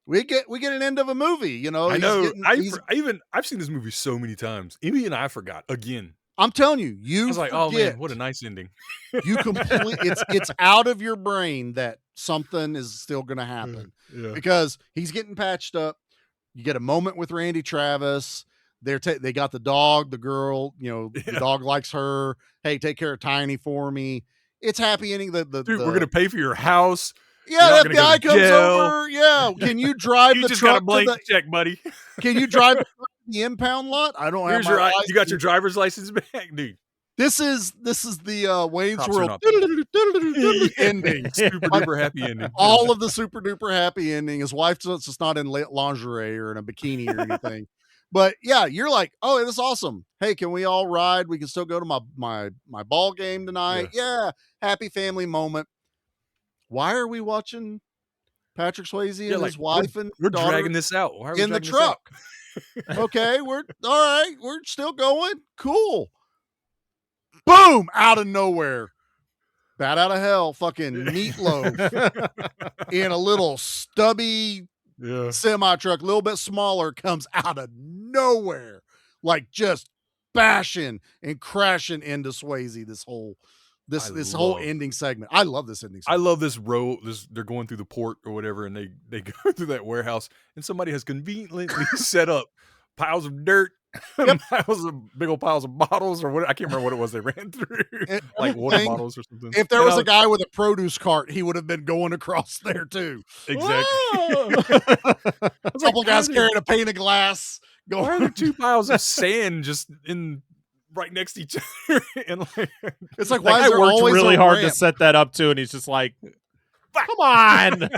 Speaker 5: We get an end of a movie, you know.
Speaker 6: I know. I've seen this movie so many times. Even I forgot again.
Speaker 5: I'm telling you, I was
Speaker 6: like, oh man, what a nice ending.
Speaker 5: You completely, it's out of your brain that something is still going to happen because he's getting patched up. You get a moment with Randy Travis. They got the dog, the girl, you know, the dog likes her. Hey, take care of Tiny for me. It's happy ending. Dude,
Speaker 6: we're going to pay for your house.
Speaker 5: Yeah, the FBI comes over. Yeah, can you drive
Speaker 6: you
Speaker 5: the
Speaker 6: just
Speaker 5: truck
Speaker 6: got a blank
Speaker 5: to the
Speaker 6: check, buddy.
Speaker 5: Can you drive the impound lot? I don't have my license.
Speaker 6: You got your driver's license back, dude.
Speaker 5: This is the Wayne's
Speaker 6: Cops are
Speaker 5: World
Speaker 6: not
Speaker 5: ending.
Speaker 6: Super duper happy ending.
Speaker 5: All of the super duper happy ending. His wife just not in lingerie or in a bikini or anything. But yeah, you're like, oh, this is awesome. Hey, can we all ride? We can still go to my ball game tonight. Yeah, happy family moment. Why are we watching Patrick Swayze and his wife and
Speaker 6: we're
Speaker 5: daughter
Speaker 6: dragging this out? Why are we
Speaker 5: in the
Speaker 6: dragging this out?
Speaker 5: truck? Okay, we're all right. We're still going. Cool. Boom! Out of nowhere. Bat out of hell, fucking Meatloaf in a little stubby semi truck, a little bit smaller, comes out of nowhere, like just bashing and crashing into Swayze. This whole ending segment. I love this ending segment.
Speaker 6: I love this road. They're going through the port or whatever, and they go through that warehouse, and somebody has conveniently set up piles of dirt. Piles of big old piles of bottles or what, I can't remember what it was they ran through. Like water bottles or something.
Speaker 5: If there was a guy with a produce cart, he would have been going across there too.
Speaker 6: Exactly.
Speaker 5: A couple guys carrying a pane of glass.
Speaker 6: Why are there two piles of sand just in right next to each other? And
Speaker 5: it's like, why is
Speaker 7: I
Speaker 5: there
Speaker 7: worked
Speaker 5: always
Speaker 7: really
Speaker 5: a
Speaker 7: hard
Speaker 5: ramp?
Speaker 7: to set that up too, and he's just like, come on.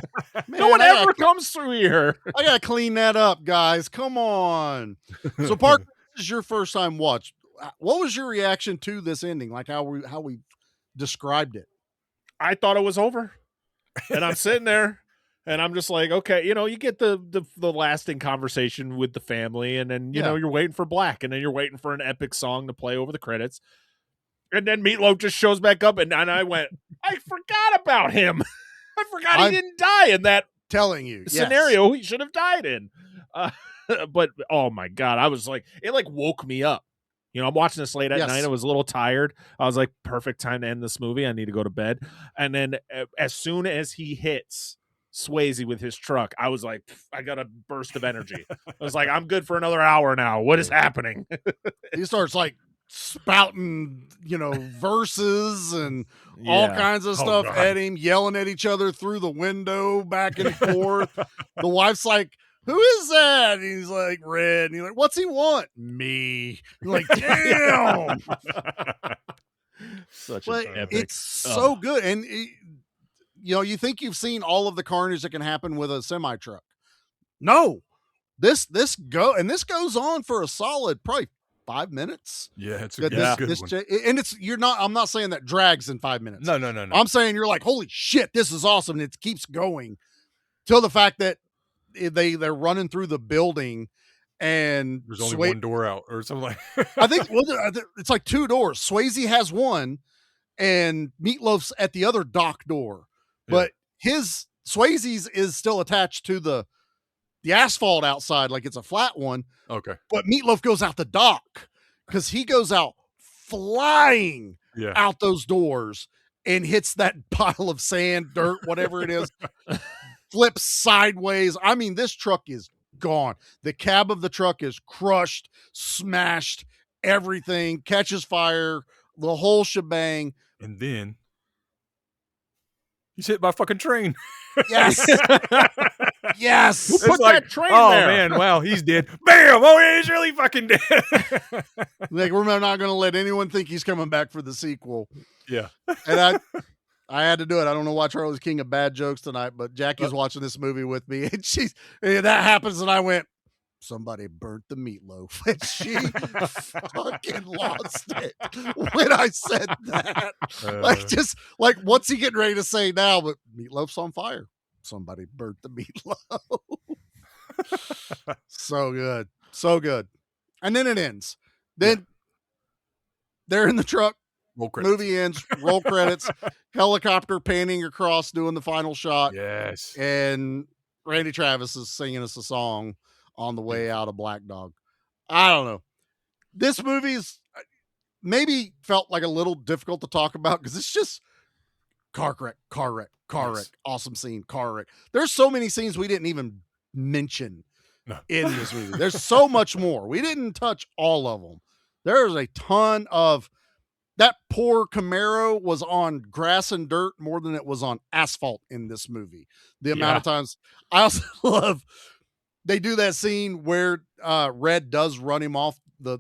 Speaker 7: No one ever comes through here.
Speaker 5: I gotta clean that up, guys. Come on. So, Parker, this is your first time watch. What was your reaction to this ending? Like how we described it?
Speaker 7: I thought it was over, and I'm sitting there, and I'm just like, okay, you get the lasting conversation with the family, and then you know you're waiting for Black, and then you're waiting for an epic song to play over the credits, and then Meatloaf just shows back up, and I went, I forgot about him. I forgot he didn't die in that scenario he should have died in. But oh my God, I was like, it like woke me up. I'm watching this late at night. I was a little tired. I was like, perfect time to end this movie. I need to go to bed. And then as soon as he hits Swayze with his truck, I was like, I got a burst of energy. I was like, I'm good for another hour now. What is happening?
Speaker 5: He starts like spouting, verses and all kinds of stuff at him, yelling at each other through the window back and forth. The wife's like, who is that? And he's like, Red. And he's like, what's he want? Me. You're like, damn.
Speaker 7: Such
Speaker 5: but
Speaker 7: an epic.
Speaker 5: It's so good. And, you think you've seen all of the carnage that can happen with a semi truck. No. This goes on for a solid probably 5 minutes.
Speaker 6: Yeah, it's a good one.
Speaker 5: I'm not saying that drags in 5 minutes.
Speaker 6: No.
Speaker 5: I'm saying you're like, holy shit, this is awesome. And it keeps going till the fact that they're running through the building and
Speaker 6: there's only one door out or something like
Speaker 5: I think it's like two doors. Swayze has one and Meatloaf's at the other dock door. But his Swayze's is still attached to the asphalt outside, like it's a flat one.
Speaker 6: Okay.
Speaker 5: But Meatloaf goes out the dock because he goes out flying out those doors and hits that pile of sand, dirt, whatever it is, flips sideways. I mean, this truck is gone. The cab of the truck is crushed, smashed, everything, catches fire, the whole shebang.
Speaker 6: And then he's hit by a fucking train.
Speaker 5: Yes. Yes.
Speaker 7: Who put that train there?
Speaker 6: Oh, man. Wow. He's dead. Bam. Oh, yeah, he's really fucking dead.
Speaker 5: Like, we're not going to let anyone think he's coming back for the sequel.
Speaker 6: Yeah.
Speaker 5: And I had to do it. I don't know why Charlie's king of bad jokes tonight, but Jackie's watching this movie with me, and that happens, and I went, somebody burnt the meatloaf, and she fucking lost it when I said that. Like, what's he getting ready to say now? But meatloaf's on fire. Somebody burnt the meatloaf. So good. So good. And then it ends. Then they're in the truck. Movie ends, roll credits, helicopter panning across, doing the final shot.
Speaker 6: Yes.
Speaker 5: And Randy Travis is singing us a song on the way out of Black Dog. I don't know. This movie's maybe felt like a little difficult to talk about because it's just car wreck, awesome scene, car wreck. There's so many scenes we didn't even mention in this movie. There's so much more. We didn't touch all of them. There's a ton of that. Poor Camaro was on grass and dirt more than it was on asphalt in this movie. The amount of times. I also love they do that scene where Red does run him off the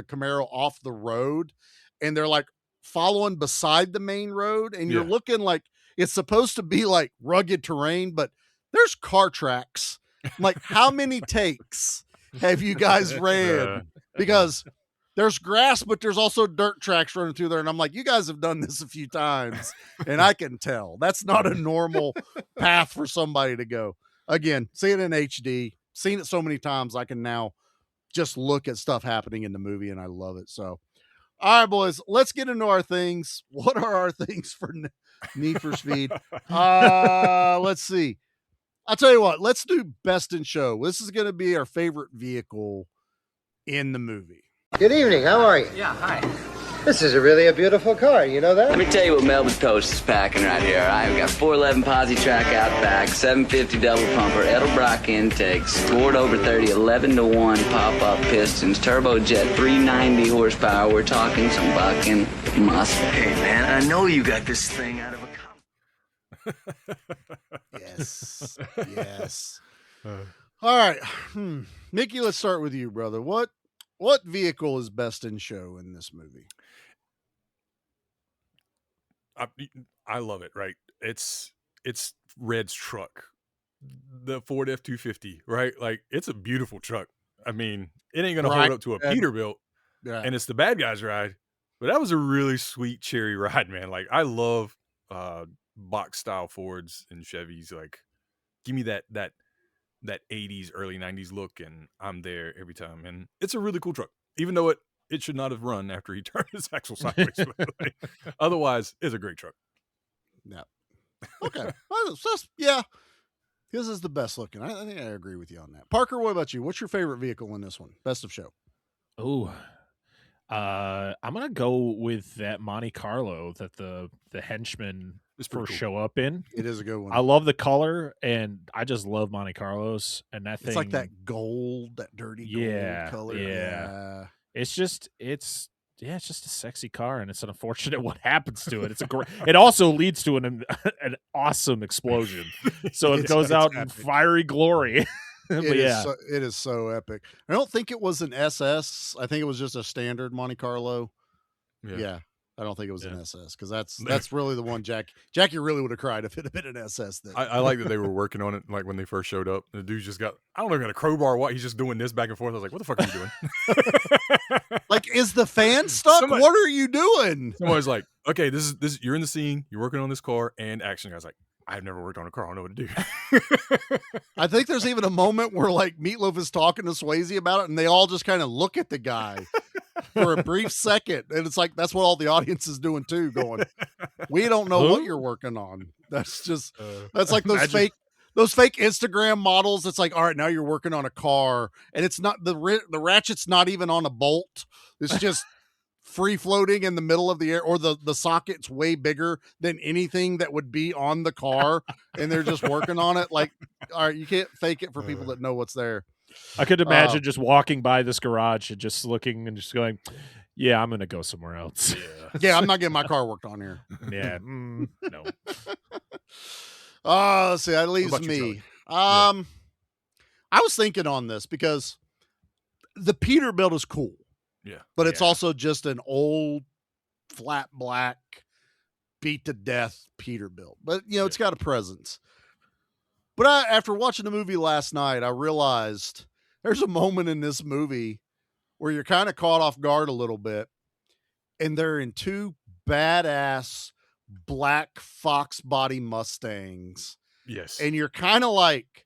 Speaker 5: Camaro off the road, and they're like following beside the main road, and you're looking like it's supposed to be like rugged terrain, but there's car tracks. Like, how many takes have you guys ran? Because there's grass, but there's also dirt tracks running through there. And I'm like, you guys have done this a few times, and I can tell that's not a normal path for somebody to go. Again, see it in HD, seen it so many times, I can now just look at stuff happening in the movie, and I love it. So, all right, boys, let's get into our things. What are our things for Need for Speed? Let's see. I'll tell you what, let's do Best in Show. This is going to be our favorite vehicle in the movie.
Speaker 15: Good evening. How are you?
Speaker 2: Yeah, hi.
Speaker 15: This is really a beautiful car. You know that?
Speaker 16: Let me tell you what Melvin's Coast is packing right here. All right, we got 411 posi track out back, 750 double pumper, Edelbrock intakes, scored over 30, 11-1 pop-up pistons, turbojet, 390 horsepower. We're talking some bucking Mustang.
Speaker 11: Hey, man, I know you got this thing out of a
Speaker 5: Yes. Yes. All right. Mickey, let's start with you, brother. What vehicle is Best in Show in this movie?
Speaker 6: I love it, right? It's Red's truck, the Ford F-250, right? Like, it's a beautiful truck. I mean, it ain't gonna hold up to a Peterbilt, and it's the bad guy's ride, but that was a really sweet cherry ride, man. Like, I love box style Fords and Chevys. Like, give me that 80s, early 90s look, and I'm there every time. And it's a really cool truck, even though it should not have run after he turned his axle sideways. Like, otherwise, it's a great truck.
Speaker 5: Yeah. Okay. Well, yeah. This is the best looking. I think I agree with you on that. Parker, what about you? What's your favorite vehicle in this one? Best of Show.
Speaker 7: Oh, I'm gonna go with that Monte Carlo that the henchmen first show up in.
Speaker 5: It is a good one.
Speaker 7: I love the color, and I just love Monte Carlos. And that thing,
Speaker 5: it's like that gold, that dirty gold color.
Speaker 7: Yeah. It's just a sexy car, and it's unfortunate what happens to it. It also leads to an awesome explosion. So it goes out in fiery glory.
Speaker 5: It is so epic. I don't think it was an SS. I think it was just a standard Monte Carlo. Yeah. I don't think it was an SS, because that's really the one Jackie really would have cried if it had been an SS. Then
Speaker 6: I like that they were working on it, like when they first showed up. The dude's just got, I don't know, got a crowbar or what. He's just doing this back and forth. I was like, what the fuck are you doing?
Speaker 5: Like, is the fan stuck? What are you doing?
Speaker 6: Somebody's like, okay, this is you're in the scene, you're working on this car, and action guy's like, I've never worked on a car. I don't know what to do.
Speaker 5: I think there's even a moment where like Meatloaf is talking to Swayze about it, and they all just kind of look at the guy for a brief second, and it's like that's what all the audience is doing too, going, we don't know what you're working on. That's like those fake Instagram models. It's like, all right, now you're working on a car, and it's not the ratchet's not even on a bolt. It's just free floating in the middle of the air, or the socket's way bigger than anything that would be on the car, and they're just working on it. Like, all right, you can't fake it for people that know what's there.
Speaker 7: I could imagine just walking by this garage and just looking and just going, yeah, I'm going to go somewhere else.
Speaker 5: Yeah, I'm not getting my car worked on here.
Speaker 7: Yeah. No.
Speaker 5: Let's see. That leaves me. I was thinking on this because the Peterbilt is cool.
Speaker 6: Yeah.
Speaker 5: But it's also just an old, flat black, beat to death Peterbilt. But, it's got a presence. But after watching the movie last night, I realized there's a moment in this movie where you're kind of caught off guard a little bit, and they're in two badass black fox body Mustangs.
Speaker 6: Yes.
Speaker 5: And you're kind of like,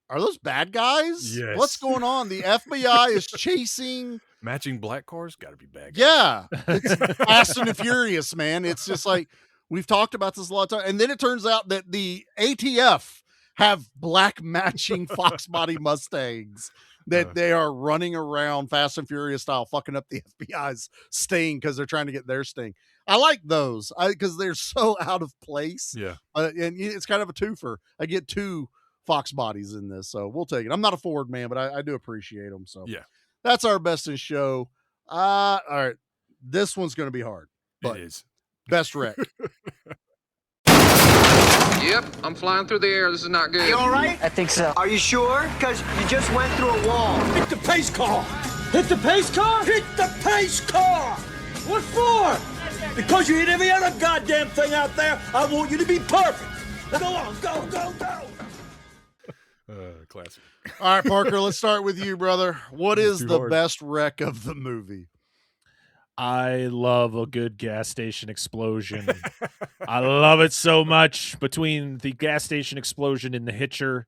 Speaker 5: are those bad guys?
Speaker 6: Yes.
Speaker 5: What's going on? The FBI is chasing...
Speaker 6: Matching black cars? Got to be bad guys.
Speaker 5: Yeah. It's Fast and Furious, man. It's just like... We've talked about this a lot of time. And then it turns out that the ATF have black matching Fox body Mustangs that they are running around Fast and Furious style, fucking up the FBI's sting because they're trying to get their sting. I like those because they're so out of place.
Speaker 6: Yeah.
Speaker 5: And it's kind of a twofer. I get two Fox bodies in this, so we'll take it. I'm not a Ford man, but I do appreciate them. So
Speaker 6: yeah,
Speaker 5: that's our Best in Show. All right. This one's going to be hard. But
Speaker 6: it is.
Speaker 5: Best wreck.
Speaker 17: Yep, I'm flying through the air. This is not good.
Speaker 2: You all right?
Speaker 16: I think so.
Speaker 2: Are you sure? Because you just went through a wall.
Speaker 17: Make the pace call.
Speaker 13: Hit the pace car? Hit the pace car! What for? Because you hit every other goddamn thing out there. I want you to be perfect. Now go on, go.
Speaker 6: Classic.
Speaker 5: All right, Parker, let's start with you, brother. What is the best wreck of the movie?
Speaker 7: I love a good gas station explosion. I love it so much. Between the gas station explosion in The Hitcher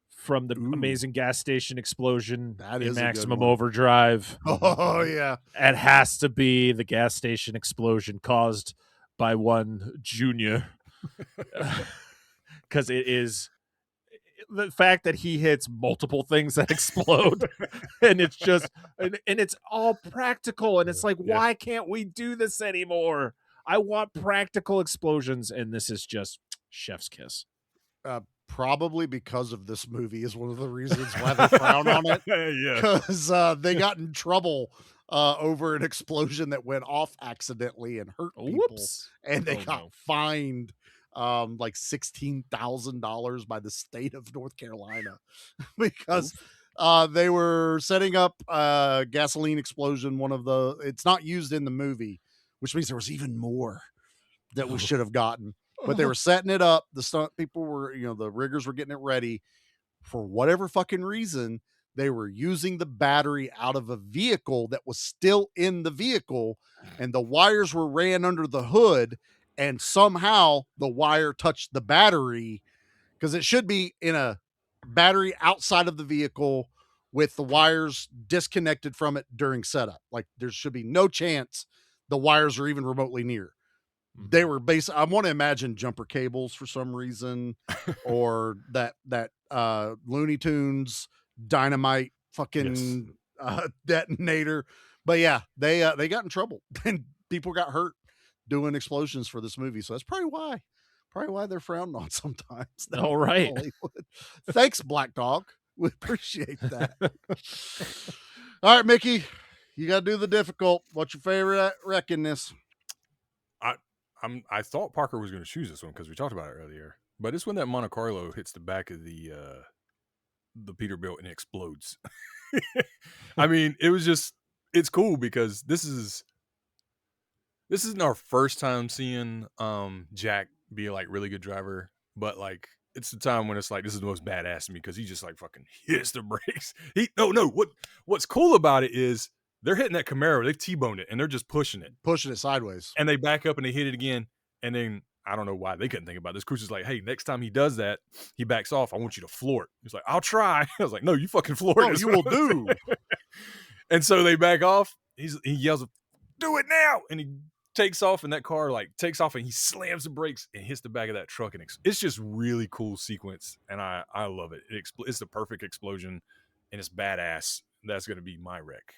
Speaker 7: from the amazing gas station explosion in Maximum Overdrive.
Speaker 5: Oh, yeah.
Speaker 7: It has to be the gas station explosion caused by one Junior. Because it is the fact that he hits multiple things that explode and it's just and it's all practical, and it's like, why can't we do this anymore? I want practical explosions, and this is just chef's kiss.
Speaker 5: Probably because of this movie is one of the reasons why they frown on it. Because they got in trouble over an explosion that went off accidentally and hurt people.
Speaker 7: Whoops.
Speaker 5: And they got fined like $16,000 by the state of North Carolina because they were setting up a gasoline explosion. It's not used in the movie, which means there was even more that we should have gotten. But they were setting it up. The stunt people were, the riggers were getting it ready. For whatever fucking reason, they were using the battery out of a vehicle that was still in the vehicle, and the wires were ran under the hood, and somehow the wire touched the battery, because it should be in a battery outside of the vehicle with the wires disconnected from it during setup. Like, there should be no chance the wires are even remotely near. They were I want to imagine jumper cables for some reason, or that Looney Tunes dynamite fucking detonator. But yeah, they got in trouble and people got hurt doing explosions for this movie. So that's probably why they're frowned on sometimes.
Speaker 7: All right.
Speaker 5: Hollywood. Thanks, Black Dog. We appreciate that. All right, Mickey, you got to do the difficult. What's your favorite wreck in this?
Speaker 6: I thought Parker was going to choose this one because we talked about it earlier, but it's when that Monte Carlo hits the back of the Peterbilt and it explodes. I mean, it's cool because this isn't our first time seeing Jack be a like really good driver, but like it's the time when it's like, this is the most badass to me because he just like fucking hits the brakes. What's cool about it is they're hitting that Camaro, they T-boned it, and they're just pushing it
Speaker 5: sideways.
Speaker 6: And they back up and they hit it again. And then I don't know why they couldn't think about this. Cruiser's like, hey, next time he does that, he backs off. I want you to floor it. He's like, I'll try. I was like, no, you fucking floor it.
Speaker 5: No, you will do.
Speaker 6: And so they back off. He yells, do it now. And he takes off, and that car like takes off, and he slams the brakes and hits the back of that truck. And it's just really cool sequence. And I love it. It's the perfect explosion, and it's badass. That's going to be my wreck.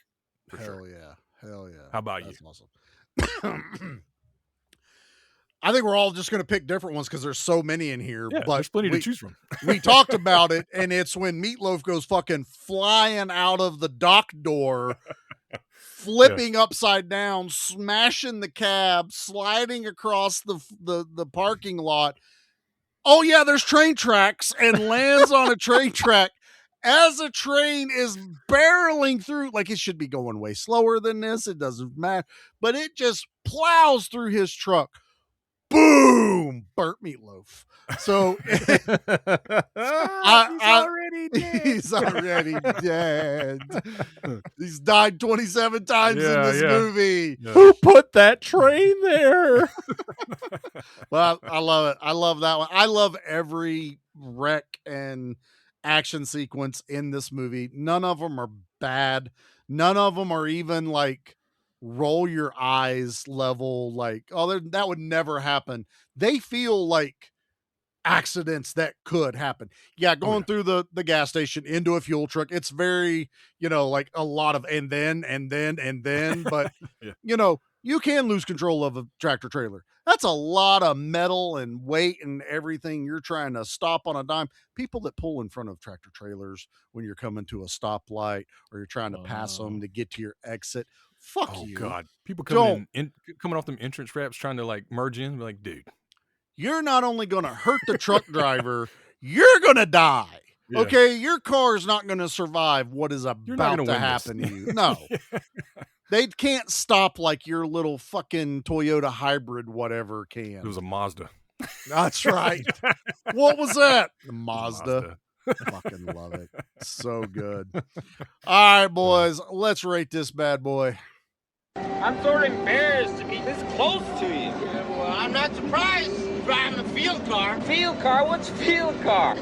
Speaker 5: Hell yeah.
Speaker 6: How about
Speaker 5: That's
Speaker 6: you?
Speaker 5: Awesome. I think we're all just going to pick different ones because there's so many in here.
Speaker 6: Yeah,
Speaker 5: but
Speaker 6: there's plenty to choose from.
Speaker 5: We talked about it, and it's when Meatloaf goes fucking flying out of the dock door, flipping upside down, smashing the cab, sliding across the parking lot. Oh yeah, there's train tracks, and lands on a train track. As a train is barreling through, like it should be going way slower than this. It doesn't matter, but it just plows through his truck. Boom! Burnt Meatloaf. So
Speaker 7: he's already dead.
Speaker 5: He's already dead. He's died 27 times in this movie.
Speaker 7: Yeah. Who put that train there?
Speaker 5: Well, I love it. I love that one. I love every wreck and action sequence in this movie. None of them are bad. None of them are even like roll your eyes level, like, oh, that would never happen. They feel like accidents that could happen. Yeah, going through the gas station into a fuel truck, it's very, like a lot of and then, but you can lose control of a tractor trailer. That's a lot of metal and weight and everything. You're trying to stop on a dime. People that pull in front of tractor trailers when you're coming to a stoplight or you're trying to pass them to get to your exit. Fuck you.
Speaker 6: Oh God. People coming off them entrance ramps trying to like merge in. Like, dude,
Speaker 5: you're not only going to hurt the truck driver, you're going to die. Okay, your car is not going to survive what is
Speaker 6: not
Speaker 5: about
Speaker 6: gonna
Speaker 5: to
Speaker 6: win
Speaker 5: happen
Speaker 6: this.
Speaker 5: to you. No. They can't stop like your little fucking Toyota hybrid, whatever can.
Speaker 6: It was a Mazda.
Speaker 5: That's right. What was that? The Mazda. Fucking love it. So good. All right, boys, let's rate this bad boy.
Speaker 2: I'm sort of embarrassed to be this close to you.
Speaker 18: Yeah, well, I'm not surprised. Driving a field car.
Speaker 2: Field car? What's field car?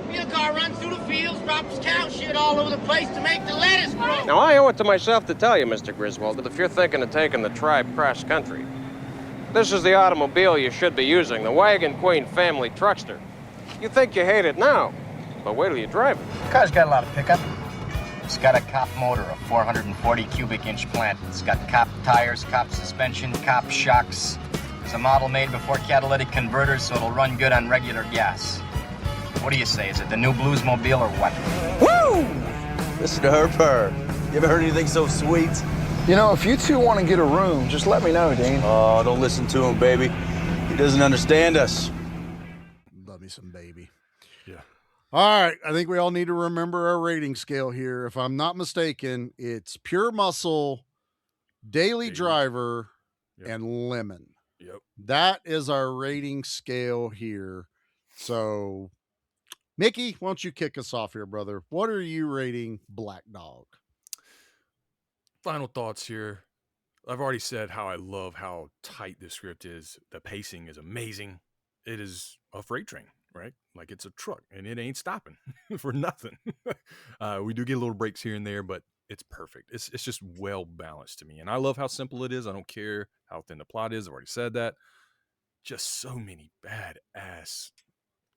Speaker 18: Field car runs through the fields, drops cow shit all over the place to make the lettuce grow.
Speaker 19: Now, I owe it to myself to tell you, Mr. Griswold, that if you're thinking of taking the tribe cross-country, this is the automobile you should be using, the Wagon Queen family truckster. You think you hate it now, but wait till you drive it.
Speaker 20: The car's got a lot of pickup. It's got a cop motor, a 440 cubic inch plant. It's got cop tires, cop suspension, cop shocks. It's a model made before catalytic converters, so it'll run good on regular gas. What do you say? Is it the new Bluesmobile or what?
Speaker 21: Woo! Listen to her purr. You ever heard anything so sweet?
Speaker 22: You know, if you two want to get a room, just let me know, Dean.
Speaker 21: Oh, don't listen to him, baby. He doesn't understand us.
Speaker 5: Love me some baby.
Speaker 6: Yeah.
Speaker 5: All right. I think we all need to remember our rating scale here. If I'm not mistaken, it's Pure Muscle, Daily Driver, and Lemon.
Speaker 6: Yep.
Speaker 5: That is our rating scale here. So, Mickey, why don't you kick us off here, brother? What are you rating Black Dog?
Speaker 6: Final thoughts here. I've already said how I love how tight this script is. The pacing is amazing. It is a freight train, right? Like it's a truck and it ain't stopping for nothing. We do get little breaks here and there, but it's perfect. It's just well balanced to me. And I love how simple it is. I don't care how thin the plot is. I've already said that. Just so many badass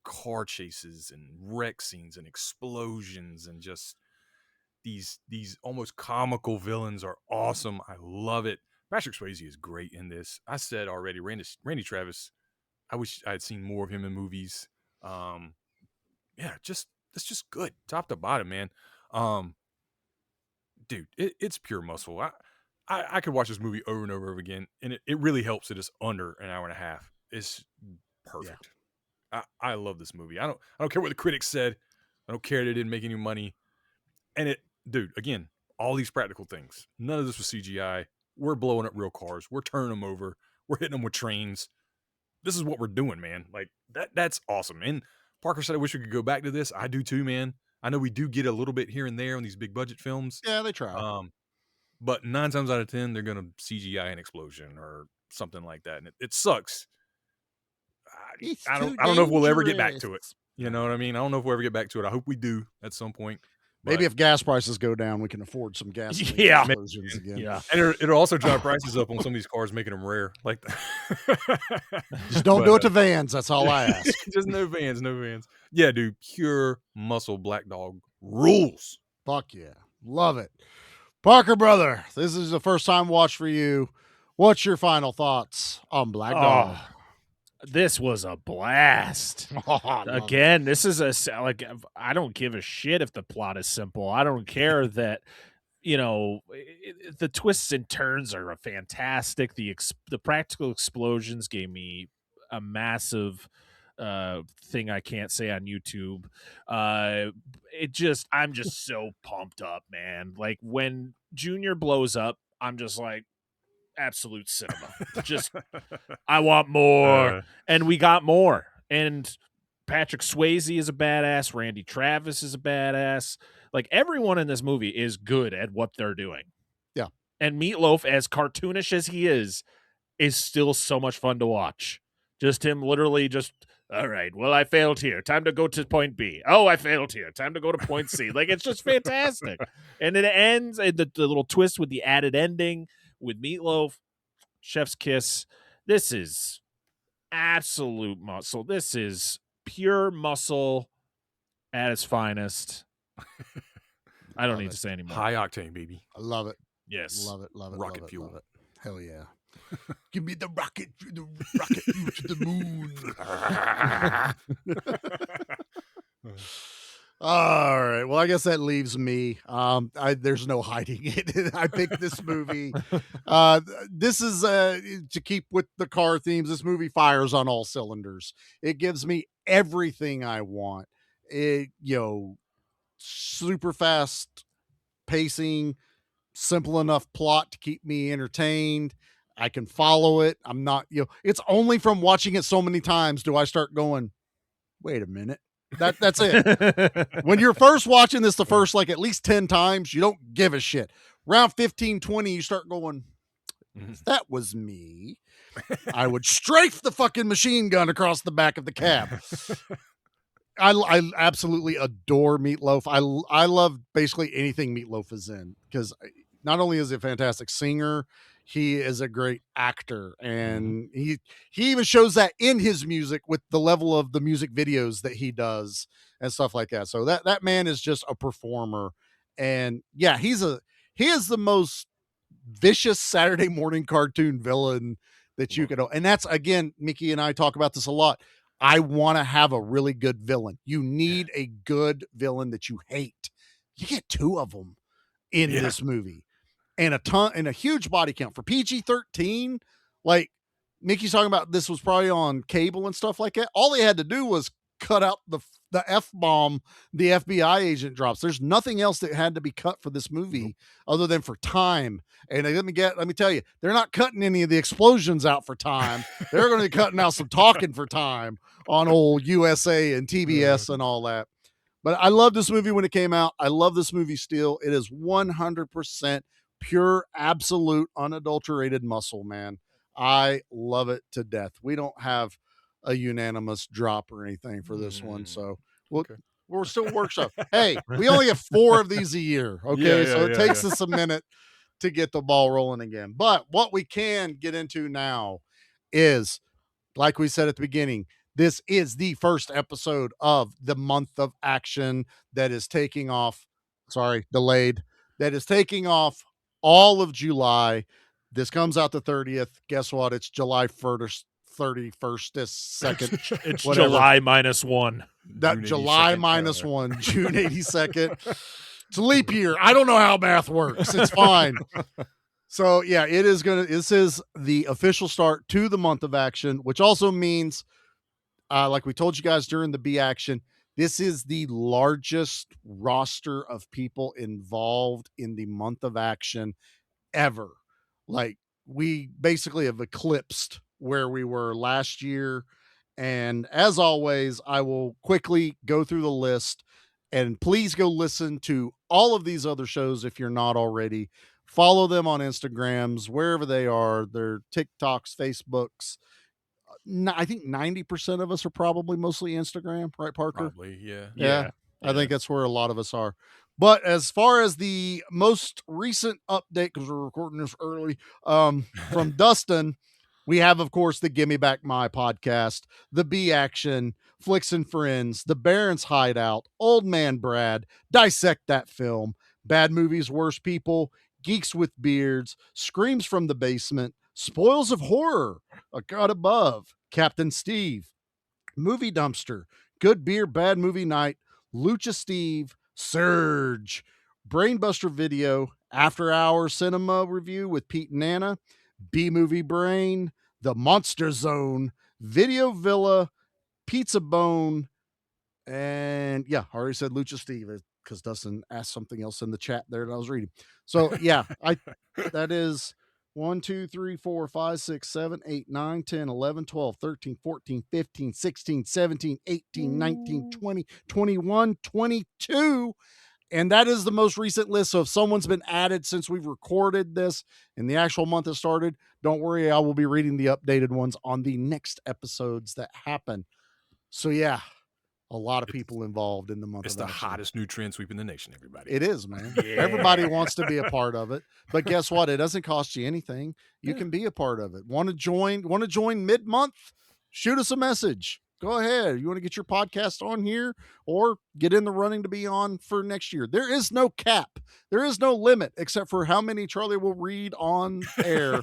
Speaker 6: car chases and wreck scenes and explosions and just these almost comical villains are awesome. I love it. Patrick Swayze is great in this. I said already, Randy Travis, I wish I had seen more of him in movies. Yeah, it's just good, top to bottom, man. Dude, it's pure muscle. I could watch this movie over and over again, and it really helps that it's under an hour and a half. It's perfect. Yeah. I love this movie. I don't care what the critics said. I don't care that it didn't make any money. And dude, again, all these practical things. None of this was CGI. We're blowing up real cars. We're turning them over. We're hitting them with trains. This is what we're doing, man. Like that's awesome. And Parker said, I wish we could go back to this. I do too, man. I know we do get a little bit here and there on these big budget films.
Speaker 5: Yeah, they try.
Speaker 6: But 9 times out of 10, they're going to CGI an explosion or something like that. And it sucks. I don't know if we'll ever get back to it. You know what I mean? I don't know if we'll ever get back to it. I hope we do at some point.
Speaker 5: Maybe if gas prices go down, we can afford some gas.
Speaker 6: Yeah.
Speaker 5: Explosions again.
Speaker 6: Yeah. And it'll also drive prices up on some of these cars, making them rare. Like,
Speaker 5: just don't do it to vans. That's all I ask.
Speaker 6: Just no vans. Yeah, dude. Pure muscle Black Dog rules.
Speaker 5: Fuck yeah. Love it. Parker, brother, this is the first time watch for you. What's your final thoughts on Black Dog?
Speaker 7: This was a blast. Again, this is I don't give a shit if the plot is simple. I don't care that, the twists and turns are fantastic. The practical explosions gave me a massive thing I can't say on YouTube. I'm just so pumped up, man. Like when Junior blows up, I'm just like, absolute cinema. Just I want more. And we got more. And Patrick Swayze is a badass. Randy Travis is a badass. Like everyone in this movie is good at what they're doing.
Speaker 5: Yeah.
Speaker 7: And Meatloaf, as cartoonish as he is still so much fun to watch. Just him literally just, all right, well, I failed here. Time to go to point B. Oh, I failed here. Time to go to point C. Like, it's just fantastic. And it ends, and the little twist with the added ending with Meatloaf, chef's kiss. This is absolute muscle. This is pure muscle at its finest. I don't need to say anymore.
Speaker 6: High octane, baby.
Speaker 5: I love it.
Speaker 7: Yes.
Speaker 5: Love it.
Speaker 6: Rocket
Speaker 5: love it,
Speaker 6: fuel.
Speaker 5: Love it. Hell yeah. Give me the rocket fuel to the moon. All right. Well, I guess that leaves me. There's no hiding it. I picked this movie. This is to keep with the car themes. This movie fires on all cylinders. It gives me everything I want. super fast pacing, simple enough plot to keep me entertained. I can follow it. I'm not, it's only from watching it so many times do I start going, wait a minute. That's it. When you're first watching this the first like at least 10 times, you don't give a shit. Round 15, 20, you start going, if that was me, I would strafe the fucking machine gun across the back of the cab. I absolutely adore Meatloaf. I love basically anything Meatloaf is in, because not only is he a fantastic singer, he is a great actor, and he even shows that in his music with the level of the music videos that he does and stuff like that. So that man is just a performer, and yeah, he is the most vicious Saturday morning cartoon villain that you could. And that's, again, Mickey and I talk about this a lot. I want to have a really good villain. You need a good villain that you hate. You get 2 of them in this movie, and a huge body count for PG-13. Like Mickey's talking about, this was probably on cable and stuff like that. All they had to do was cut out the F-bomb the FBI agent drops. There's nothing else that had to be cut for this movie other than for time. And let me tell you, they're not cutting any of the explosions out for time. They're going to be cutting out some talking for time on old USA and TBS and all that. But I love this movie when it came out. I love this movie still. It is 100% pure, absolute, unadulterated muscle, man. I love it to death. We don't have a unanimous drop or anything for this one, so we're still workshop. Hey, we only have 4 of these a year, okay? So it takes us a minute to get the ball rolling again. But what we can get into now is, like we said at the beginning, this is the first episode of the month of action that is taking off. Delayed. That is taking off all of July. This comes out the 30th. Guess what? It's July 1st. 31st, this second.
Speaker 7: It's whatever. July -1.
Speaker 5: That July -1, June 82nd. It's a leap year. I don't know how math works. It's fine. So yeah, this is the official start to the month of action, which also means, like we told you guys during the B action, this is the largest roster of people involved in the month of action ever. Like, we basically have eclipsed where we were last year. And as always, I will quickly go through the list, and please go listen to all of these other shows if you're not already. Follow them on Instagrams, wherever they are, their TikToks, Facebooks. I think 90% of us are probably mostly Instagram, right, Parker?
Speaker 6: Probably,
Speaker 5: yeah. I think that's where a lot of us are. But as far as the most recent update, because we're recording this early, from Dustin, we have, of course, the Gimme Back My podcast, the B Action, Flicks and Friends, the Baron's Hideout, Old Man Brad, Dissect That Film, Bad Movies, Worst People, Geeks with Beards, Screams from the Basement, Spoils of Horror, A God Above, Captain Steve, Movie Dumpster, Good Beer, Bad Movie Night, Lucha Steve, Surge, Brainbuster Video, After Hours Cinema Review with Pete and Anna, B-Movie Brain, The Monster Zone, Video Villa, Pizza Bone, and yeah, I already said Lucha Steve because Dustin asked something else in the chat there that I was reading. So yeah, that is 1, 2, 3, 4, 5, 6, 7, 8, 9, 10, 11, 12, 13, 14, 15, 16, 17, 18, 19, 20, 21, 22. And that is the most recent list. So if someone's been added since we've recorded this and the actual month has started, don't worry, I will be reading the updated ones on the next episodes that happen. So yeah, a lot of people involved in the month.
Speaker 6: It's the hottest new trend sweeping the nation, everybody.
Speaker 5: It is, man. Yeah. Everybody wants to be a part of it. But guess what? It doesn't cost you anything. You can be a part of it. Want to join mid-month? Shoot us a message. Go ahead. You want to get your podcast on here or get in the running to be on for next year? There is no cap. There is no limit except for how many Charlie will read on air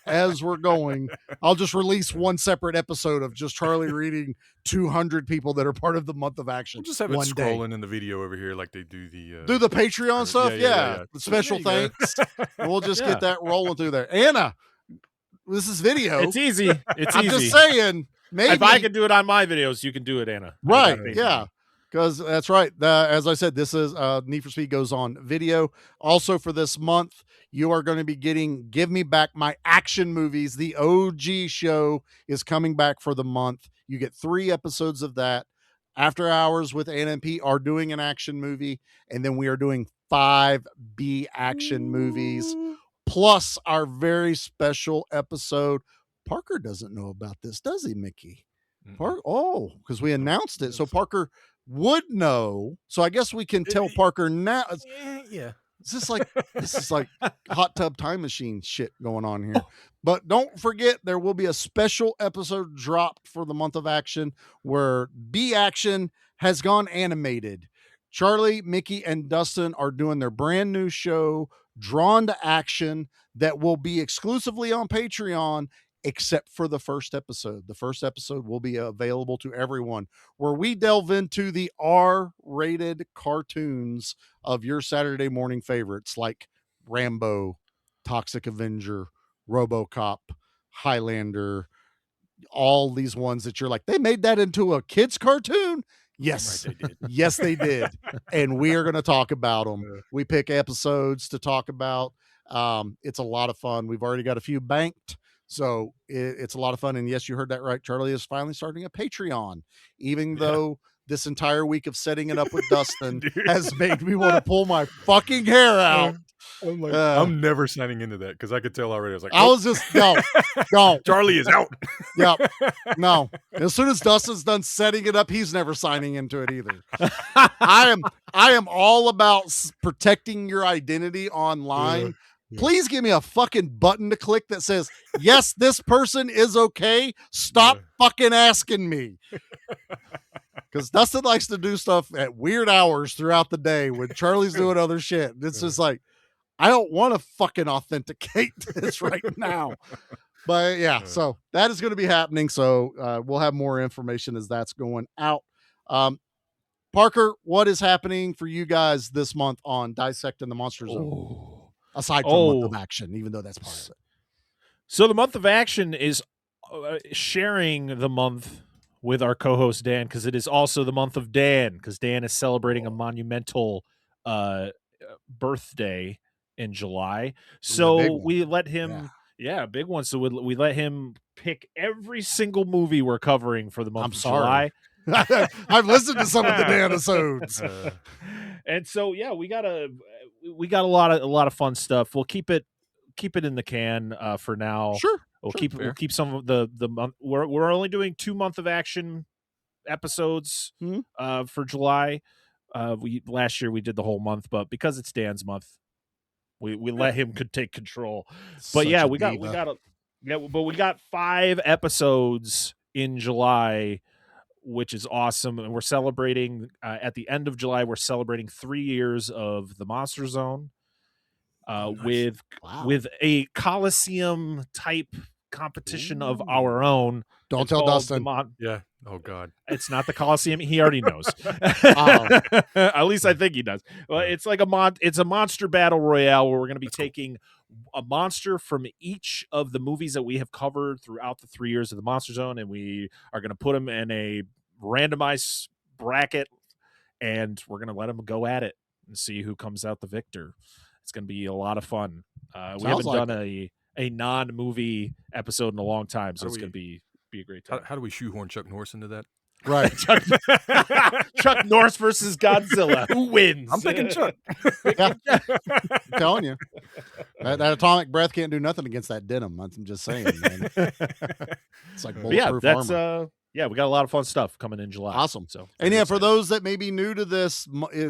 Speaker 5: as we're going. I'll just release one separate episode of just Charlie reading 200 people that are part of the month of action.
Speaker 6: We'll just have it scrolling in the video over here like they do
Speaker 5: the Patreon stuff. Yeah. The special thanks. We'll just get that rolling through there. Anna, this is video.
Speaker 7: It's easy. I'm
Speaker 5: just saying. Maybe.
Speaker 7: If I can do it on my videos, you can do it, Anna.
Speaker 5: Right. Yeah. Because that's right. As I said, this is Need for Speed goes on video. Also for this month, you are going to be getting Give Me Back My Action Movies. The OG show is coming back for the month. You get 3 episodes of that. After Hours with ANP are doing an action movie, and then we are doing 5 B action movies, plus our very special episode. Parker doesn't know about this, does he, Mickey? Because we announced it. So Parker would know. So I guess we can tell Parker now.
Speaker 6: Yeah.
Speaker 5: This is like hot tub time machine shit going on here. But don't forget, there will be a special episode dropped for the month of action where B Action has gone animated. Charlie, Mickey, and Dustin are doing their brand new show, Drawn to Action, that will be exclusively on Patreon, except for the first episode. The first episode will be available to everyone, where we delve into the R-rated cartoons of your Saturday morning favorites like Rambo, Toxic Avenger, RoboCop, Highlander, all these ones that you're like, they made that into a kid's cartoon? Yes,
Speaker 6: Right, they did.
Speaker 5: Yes, they did. And we are going to talk about them. We pick episodes to talk about. It's a lot of fun. We've already got a few banked. So it's a lot of fun. And yes, you heard that right. Charlie is finally starting a Patreon, even though this entire week of setting it up with Dustin has made me want to pull my fucking hair out.
Speaker 6: I'm like, I'm never signing into that because I could tell already. I was like,
Speaker 5: I was just, no.
Speaker 6: Charlie is out.
Speaker 5: Yep. No. As soon as Dustin's done setting it up, he's never signing into it either. I am all about protecting your identity online. Please give me a fucking button to click that says, yes, this person is okay. Stop fucking asking me. Because Dustin likes to do stuff at weird hours throughout the day when Charlie's doing other shit. It's just like, I don't want to fucking authenticate this right now. But yeah, so that is going to be happening. So we'll have more information as that's going out. Parker, what is happening for you guys this month on Dissecting the Monster Zone? Aside from month of action, even though that's part of it.
Speaker 7: So the month of action is sharing the month with our co-host Dan, because it is also the month of Dan, because Dan is celebrating a monumental birthday in July. So we let him, big one. So we let him pick every single movie we're covering for the month of July.
Speaker 5: I've listened to some of the Dan episodes.
Speaker 7: And so we got a lot of fun stuff. We'll keep it in the can for now.
Speaker 5: Sure.
Speaker 7: We'll keep some of the month. We're only doing 2 month of action episodes for July. Last year we did the whole month, but because it's Dan's month, we let him take control. But we got 5 episodes in July, which is awesome. And we're celebrating at the end of July, we're celebrating 3 years of the Monster Zone with a Coliseum type competition of our own.
Speaker 5: Don't tell Dustin.
Speaker 6: Yeah. Oh God.
Speaker 7: It's not the Coliseum. He already knows. At least I think he does. Well, it's like it's a monster battle royale where we're going to be taking a monster from each of the movies that we have covered throughout the 3 years of the Monster Zone, and we are going to put them in a randomized bracket, and we're going to let them go at it and see who comes out the victor. It's going to be a lot of fun. We haven't done a non-movie episode in a long time, so it's going to be a great time.
Speaker 6: How do we shoehorn Chuck Norris into that?
Speaker 5: Right.
Speaker 7: Chuck Norris versus Godzilla. Who wins?
Speaker 6: I'm thinking Chuck.
Speaker 5: I'm telling you. That atomic breath can't do nothing against that denim. I'm just saying, man. It's like bulletproof armor.
Speaker 7: We got a lot of fun stuff coming in July.
Speaker 5: Awesome.
Speaker 7: So,
Speaker 5: and for those that may be new to this,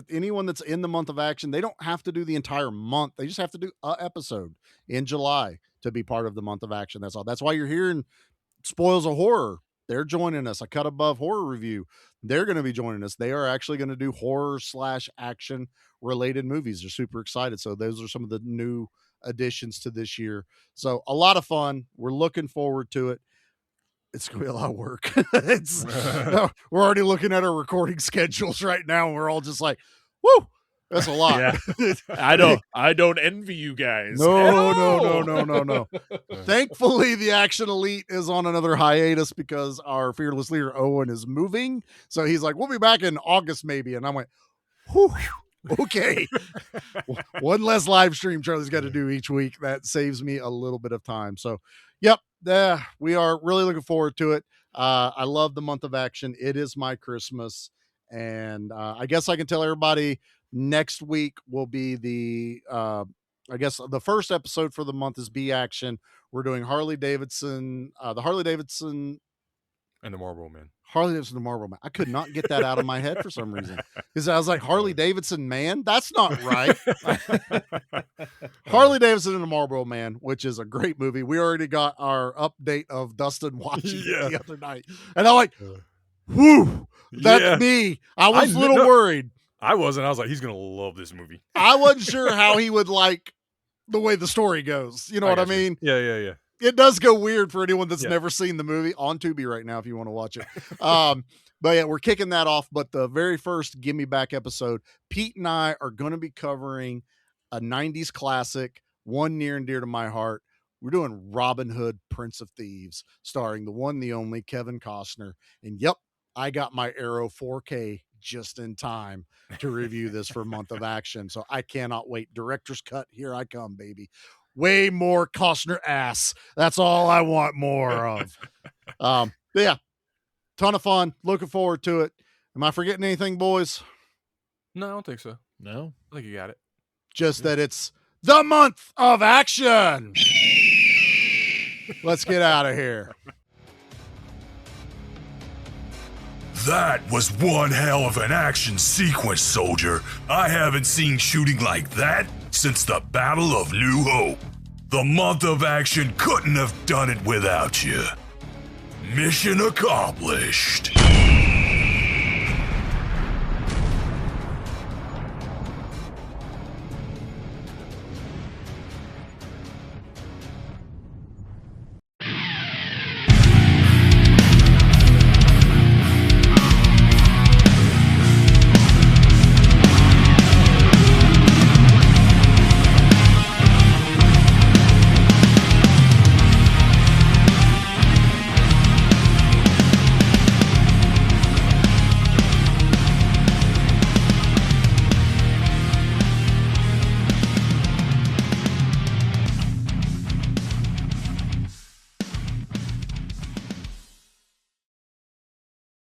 Speaker 5: anyone that's in the month of action, they don't have to do the entire month. They just have to do an episode in July to be part of the month of action. That's all. That's why you're hearing Spoils of Horror. They're joining us. A Cut Above Horror Review. They're going to be joining us. They are actually going to do horror/action related movies. They're super excited. So those are some of the new additions to this year. So a lot of fun. We're looking forward to it. It's going to be a lot of work. We're already looking at our recording schedules right now. And we're all just like, woo, That's a lot.
Speaker 7: Yeah. I don't envy you guys.
Speaker 5: No. Thankfully, the Action Elite is on another hiatus because our fearless leader Owen is moving. So he's like, we'll be back in August maybe. And I went, whew, okay. One less live stream Charlie's got to do each week. That saves me a little bit of time. So, yep, we are really looking forward to it. I love the month of action. It is my Christmas. And I guess I can tell everybody next week will be the first episode for the month is B Action. We're doing Harley Davidson, the Harley Davidson
Speaker 6: and the Marlboro Man.
Speaker 5: Harley Davidson, the Marlboro Man. I could not get that out of my head for some reason. Because I was like, Harley Davidson Man? That's not right. Harley Davidson and the Marlboro Man, which is a great movie. We already got our update of Dustin watching it the other night. And I'm like, whew, that's me. I was a little worried.
Speaker 6: I wasn't. I was like, he's going to love this movie.
Speaker 5: I wasn't sure how he would like the way the story goes. You know what I mean?
Speaker 6: Yeah.
Speaker 5: It does go weird for anyone that's never seen the movie. On Tubi right now if you want to watch it. But yeah, we're kicking that off. But the very first Give Me Back episode, Pete and I are going to be covering a 90s classic, one near and dear to my heart. We're doing Robin Hood, Prince of Thieves, starring the one, the only Kevin Costner. And yep, I got my Arrow 4K just in time to review this for Month of Action. So I cannot wait. Director's cut. Here I come, baby. Way more Costner ass. That's all I want more of. Yeah, ton of fun. Looking forward to it. Am I forgetting anything, boys?
Speaker 6: No, I don't think so.
Speaker 7: No,
Speaker 6: I think you got it.
Speaker 5: Just that it's the Month of Action. Let's get out of here.
Speaker 1: That was one hell of an action sequence, soldier. I haven't seen shooting like that since the Battle of New Hope. The Month of Action couldn't have done it without you. Mission accomplished.